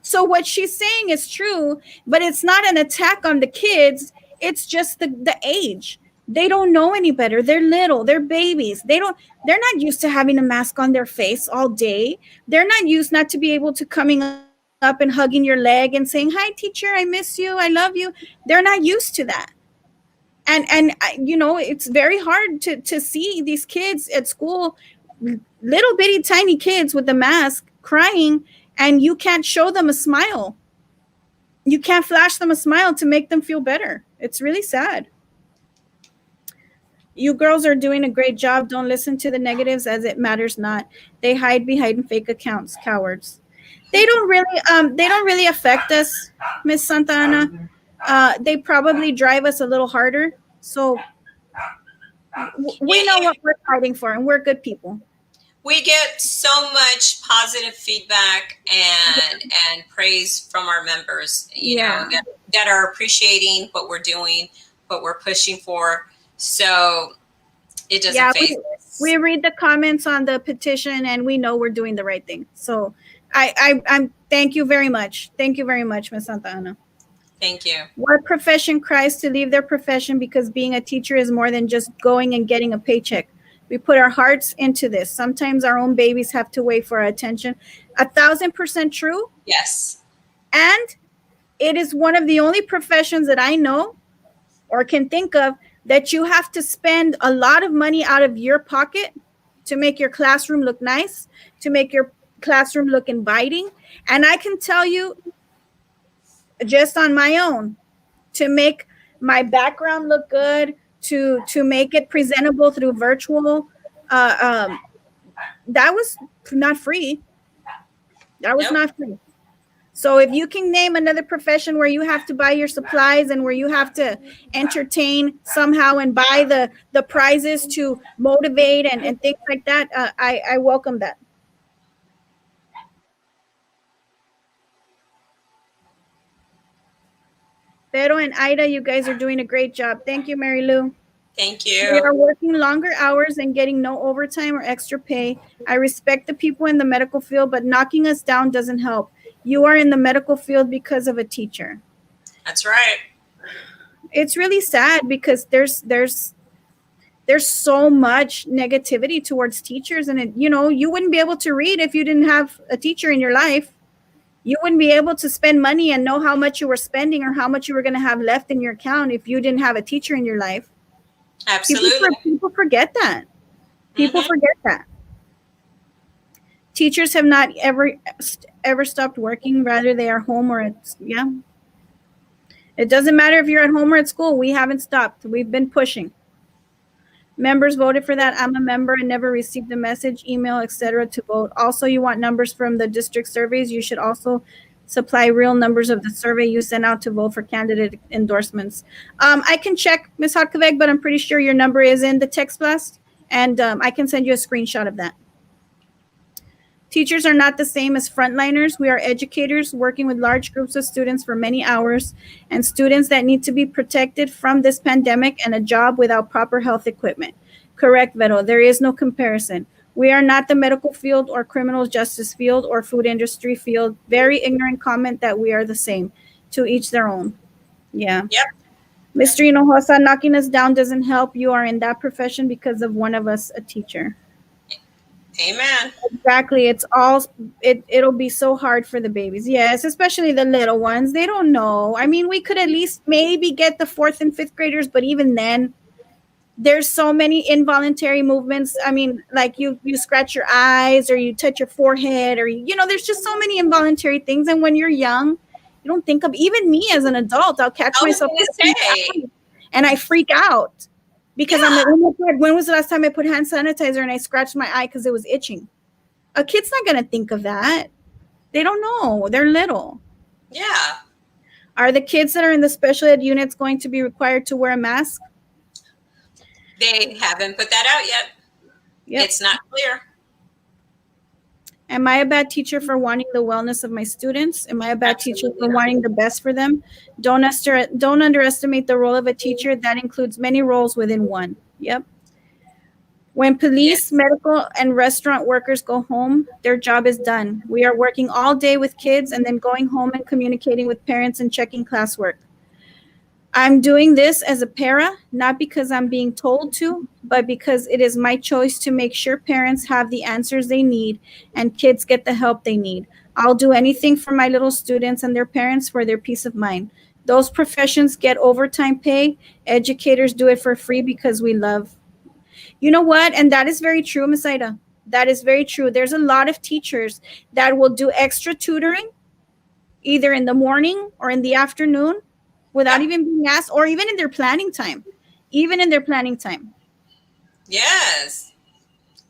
So what she's saying is true, but it's not an attack on the kids. It's just the age. They don't know any better. They're little. They're babies. They're not used to having a mask on their face all day. They're not used not to be able to coming up and hugging your leg and saying, "Hi teacher, I miss you. I love you." They're not used to that. And it's very hard to see these kids at school, little bitty tiny kids with the mask crying, and you can't show them a smile. You can't flash them a smile to make them feel better. It's really sad. You girls are doing a great job. Don't listen to the negatives as it matters not. They hide behind fake accounts, cowards. They don't really affect us, Miss Santa Ana. They probably drive us a little harder. So we know It, what we're fighting for, and we're good people. we get so much positive feedback and praise from our members, Yeah. that are appreciating what we're doing, what we're pushing for. So it doesn't Yeah, phase we us. read the comments on the petition and we know we're doing the right thing. So I'm thank you very much. Thank you very much, Miss Santa Ana. Thank you. What profession cries to leave their profession because being a teacher is more than just going and getting a paycheck? We put our hearts into this. Sometimes our own babies have to wait for our attention. 1,000% true. Yes. And it is one of the only professions that I know or can think of that you have to spend a lot of money out of your pocket to make your classroom look nice, to make your classroom look inviting. And I can tell you just on my own, to make my background look good, to make it presentable through virtual, uh, um, that was not free. That was Nope. not free. So if you can name another profession where you have to buy your supplies and where you have to entertain somehow and buy the prizes to motivate and things like that, I welcome that. Pero and Ida, you guys are doing a great job. Thank you, Mary Lou. Thank We you. are working longer hours and getting no overtime or extra pay. I respect the people in the medical field, but knocking us down doesn't help. You are in the medical field because of a teacher. That's right. It's really sad because there's so much negativity towards teachers, and you wouldn't be able to read if you didn't have a teacher in your life. You wouldn't be able to spend money and know how much you were spending or how much you were going to have left in your account if you didn't have a teacher in your life. Absolutely. People forget that. People Mm-hmm. forget that. Teachers have not ever stopped working. Rather, they are home or it's yeah. It doesn't matter if you're at home or at school. We haven't stopped. We've been pushing. Members voted for that. I'm a member and never received a message, email, etc. to vote. Also, you want numbers from the district surveys. You should also supply real numbers of the survey you sent out to vote for candidate endorsements. I can check, Ms. Hotkeveg, but I'm pretty sure your number is in the text blast, and I can send you a screenshot of that. Teachers are not the same as frontliners. We are educators working with large groups of students for many hours and students that need to be protected from this pandemic and a job without proper health equipment. Correct, Vero. There is no comparison. We are not the medical field or criminal justice field or food industry field. Very ignorant comment that we are the same. To each their own. Yeah. Yep. Mr. Hinojosa, knocking us down doesn't help. You are in that profession because of one of us, a teacher. Amen. Exactly. It'll be so hard for the babies. Yes, especially the little ones. They don't know. I mean, we could at least maybe get the fourth and fifth graders, but even then, there's so many involuntary movements. I mean, like you scratch your eyes or you touch your forehead or there's just so many involuntary things. And when you're young, you don't think of, even me as an adult, I'll catch I was myself going to say. and I freak out. Because Yeah. I'm like, oh my God, when was the last time I put hand sanitizer and I scratched my eye because it was itching? A kid's not going to think of that. They don't know. They're little. Yeah. Are the kids that are in the special ed units going to be required to wear a mask? They haven't put that out yet. Yep. It's not clear. Am I a bad teacher for wanting the wellness of my students? Am I a bad teacher Absolutely for not. wanting the best for them? Don't underestimate the role of a teacher. That includes many roles within one. Yep. When police, Yes. medical, and restaurant workers go home, their job is done. We are working all day with kids and then going home and communicating with parents and checking classwork. I'm doing this as a para, not because I'm being told to, but because it is my choice to make sure parents have the answers they need and kids get the help they need. I'll do anything for my little students and their parents for their peace of mind. Those professions get overtime pay. Educators do it for free because we love. You know what? And that is very true, Ms. Ida. That is very true. There's a lot of teachers that will do extra tutoring either in the morning or in the afternoon without Yep. even being asked, or even in their planning time. Even in their planning time. Yes.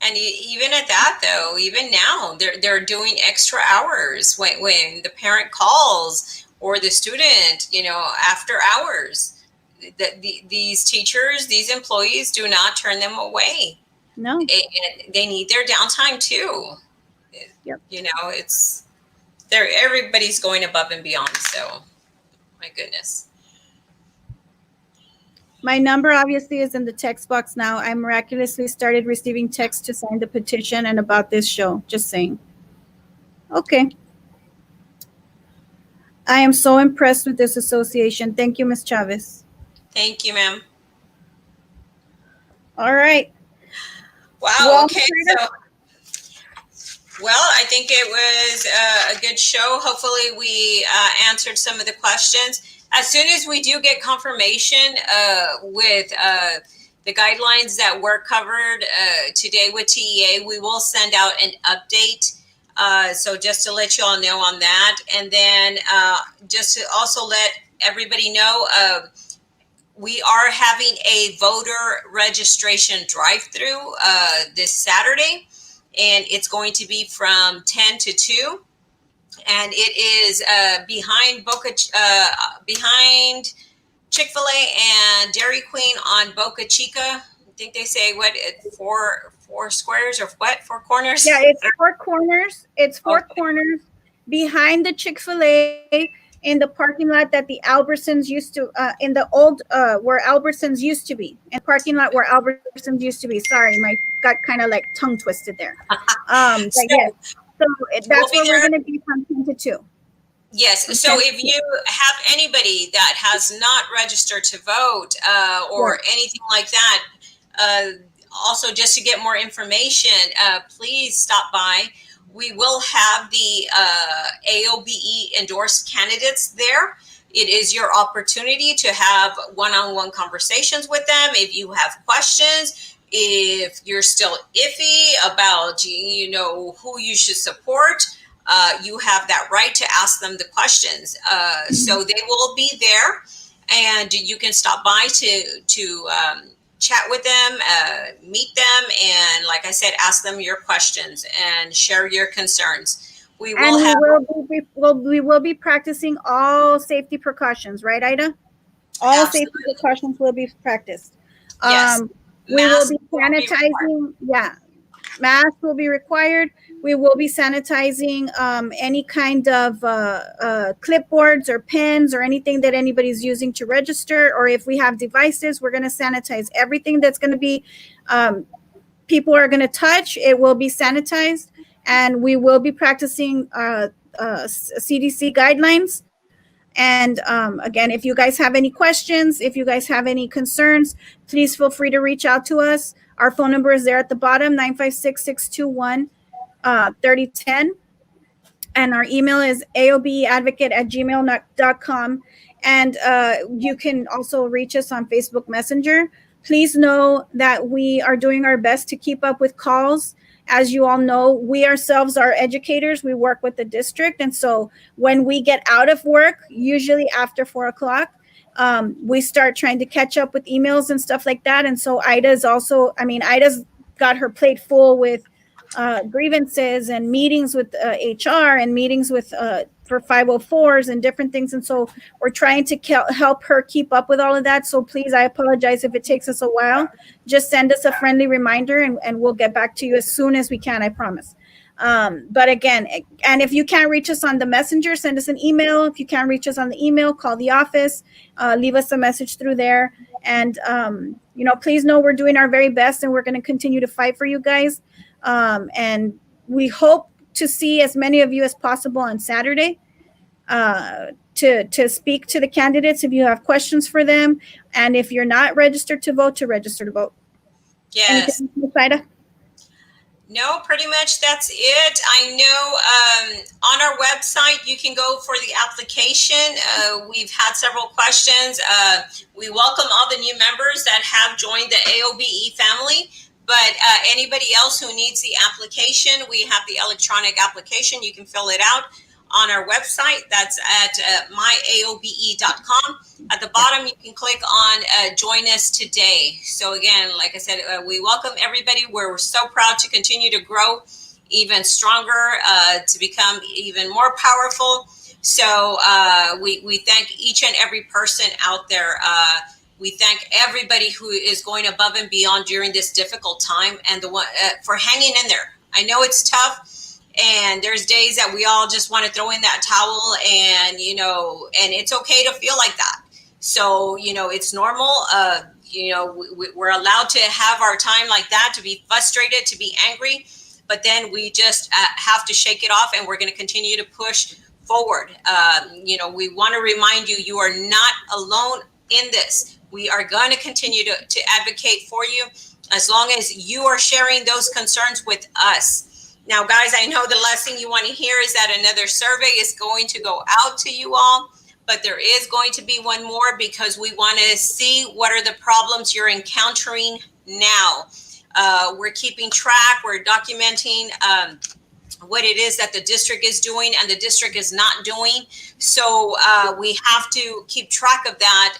And even at that, though, even now, they're doing extra hours when the parent calls or the student, after hours. These teachers, these employees do not turn them away. No. They need their downtime too. Yep. Everybody's going above and beyond. So, my goodness. My number obviously is in the text box now. I miraculously started receiving texts to sign the petition and about this show. Just saying. Okay. I am so impressed with this association. Thank you, Ms. Chavez. Thank you, ma'am. All right. Wow. Well, Okay. So, well, I think it was a good show. Hopefully, we answered some of the questions. As soon as we do get confirmation with the guidelines that were covered today with TEA, we will send out an update. So just to let you all know on that. And then just to also let everybody know, we are having a voter registration drive-through this Saturday, and it's going to be from 10 to 2, and it is behind Chick-fil-A and Dairy Queen on Boca Chica. I think they say four squares or what? Four corners? yeah, it's four corners. It's four Okay. corners behind the Chick-fil-A in the parking lot that the Albertsons used to in the old where Albertsons used to be, in the parking lot where Albertsons used to be. Sorry, my got kind of like tongue twisted there. But So yes, so we'll that's be where we're there. going to be from 10 to 2. Yes. From So 10 to if 2. you have anybody that has not registered to vote or Yes. anything like that, uh, also just to get more information, please stop by. We will have the AOBE endorsed candidates there. It is your opportunity to have one-on-one conversations with them. If you have questions, if you're still iffy about, who you should support, you have that right to ask them the questions. So they will be there, and you can stop by to chat with them, meet them, and like I said, ask them your questions and share your concerns. We will And have we will be practicing all safety precautions, right, Ida? All safety absolutely, precautions will be practiced. yes, We will masks be will be required. sanitizing. Yeah, masks will be required. We will be sanitizing any kind of clipboards or pens or anything that anybody's using to register. Or if we have devices, we're going to sanitize everything that's going to be um, people are going to touch. It will be sanitized, and we will be practicing CDC guidelines. And again, if you guys have any questions, if you guys have any concerns, please feel free to reach out to us. Our phone number is there at the bottom, 956-621 3010. And our email is aobeadvocate@gmail.com. And you can also reach us on Facebook Messenger. Please know that we are doing our best to keep up with calls. As you all know, we ourselves are educators. We work with the district. And so when we get out of work, usually after 4 o'clock, we start trying to catch up with emails and stuff like that. And so Ida's got her plate full with grievances and meetings with HR and meetings with for 504s and different things. And so we're trying to help her keep up with all of that. So please, I apologize if it takes us a while. Just send us a friendly reminder, and we'll get back to you as soon as we can, I promise. But again, and if you can't reach us on the messenger, send us an email. If you can't reach us on the email, call the office, leave us a message through there. And, please know we're doing our very best, and we're going to continue to fight for you guys. And we hope to see as many of you as possible on Saturday to speak to the candidates if you have questions for them. And if you're not registered to vote, to register to vote. Yes. Anything, Ms. Ida? No, pretty much that's it. I know on our website you can go for the application. We've had several questions. We welcome all the new members that have joined the AOBE family. But anybody else who needs the application, we have the electronic application. You can fill it out on our website. That's at myaobe.com. At the bottom, you can click on Join Us Today. So again, like I said, we welcome everybody. We're so proud to continue to grow even stronger, to become even more powerful. So we thank each and every person out there. We thank everybody who is going above and beyond during this difficult time, and the one for hanging in there. I know it's tough, and there's days that we all just want to throw in that towel, and and it's okay to feel like that. So it's normal. We're allowed to have our time like that, to be frustrated, to be angry, but then we just have to shake it off, and we're going to continue to push forward. We want to remind you, you are not alone in this. We are going to continue to advocate for you. as long as you are sharing those concerns with us. Now, guys, I know the last thing you want to hear is that another survey is going to go out to you all, but there is going to be one more because we want to see what are the problems you're encountering now. We're keeping track, we're documenting what it is that the district is doing and the district is not doing. So we have to keep track of that,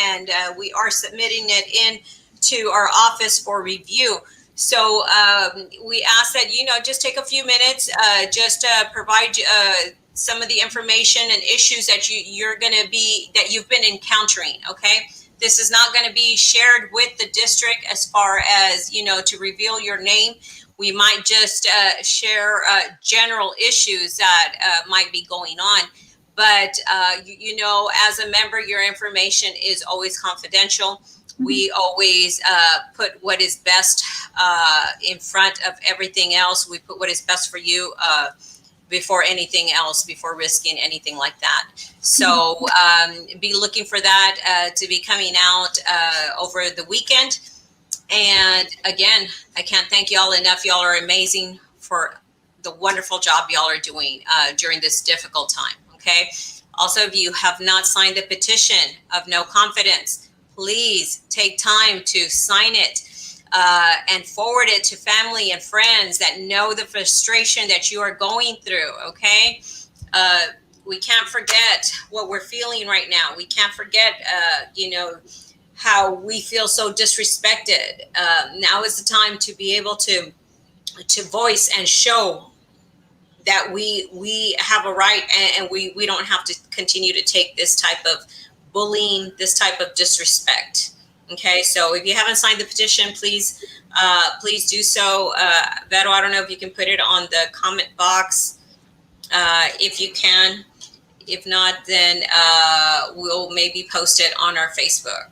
and we are submitting it in to our office for review. So we ask that, just take a few minutes, just provide some of the information and issues that that you've been encountering. Okay. This is not going to be shared with the district as far as, to reveal your name. We might just share general issues that might be going on. But, as a member, your information is always confidential. We always put what is best in front of everything else. We put what is best for you before anything else, before risking anything like that. So be looking for that to be coming out over the weekend. And again, I can't thank y'all enough. Y'all are amazing for the wonderful job y'all are doing during this difficult time. Okay. Also, if you have not signed the petition of no confidence, please take time to sign it and forward it to family and friends that know the frustration that you are going through. Okay. We can't forget what we're feeling right now. We can't forget, how we feel so disrespected. Now is the time to be able to voice and show that we have a right, and we don't have to continue to take this type of bullying, this type of disrespect. Okay, so if you haven't signed the petition, please do so. Vero, I don't know if you can put it on the comment box if you can. If not, then we'll maybe post it on our Facebook.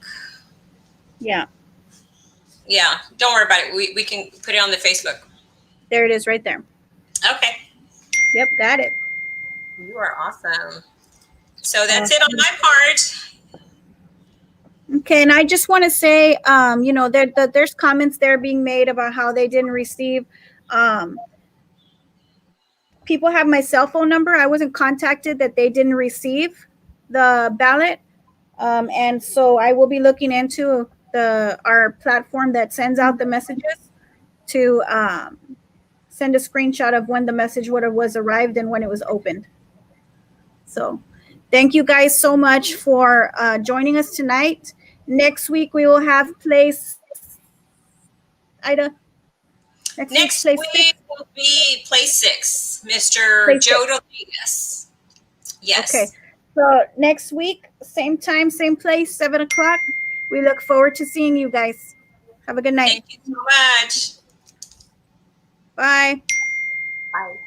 Yeah. Yeah, don't worry about it. We can put it on the Facebook. There it is right there. Okay. Yep, got it. You are awesome. So that's it on my part. Okay, and I just want to say, there's comments there being made about how they didn't receive. People have my cell phone number. I wasn't contacted that they didn't receive the ballot. And so I will be looking into our platform that sends out the messages to send a screenshot of when the message was arrived and when it was opened. So thank you guys so much for joining us tonight. Next week we will have place Ida. Next week will be place 6, Mr. Place Joe 6. Rodriguez. Yes. Okay. So next week, same time, same place, 7:00. We look forward to seeing you guys. Have a good night. Thank you so much. Bye. Bye.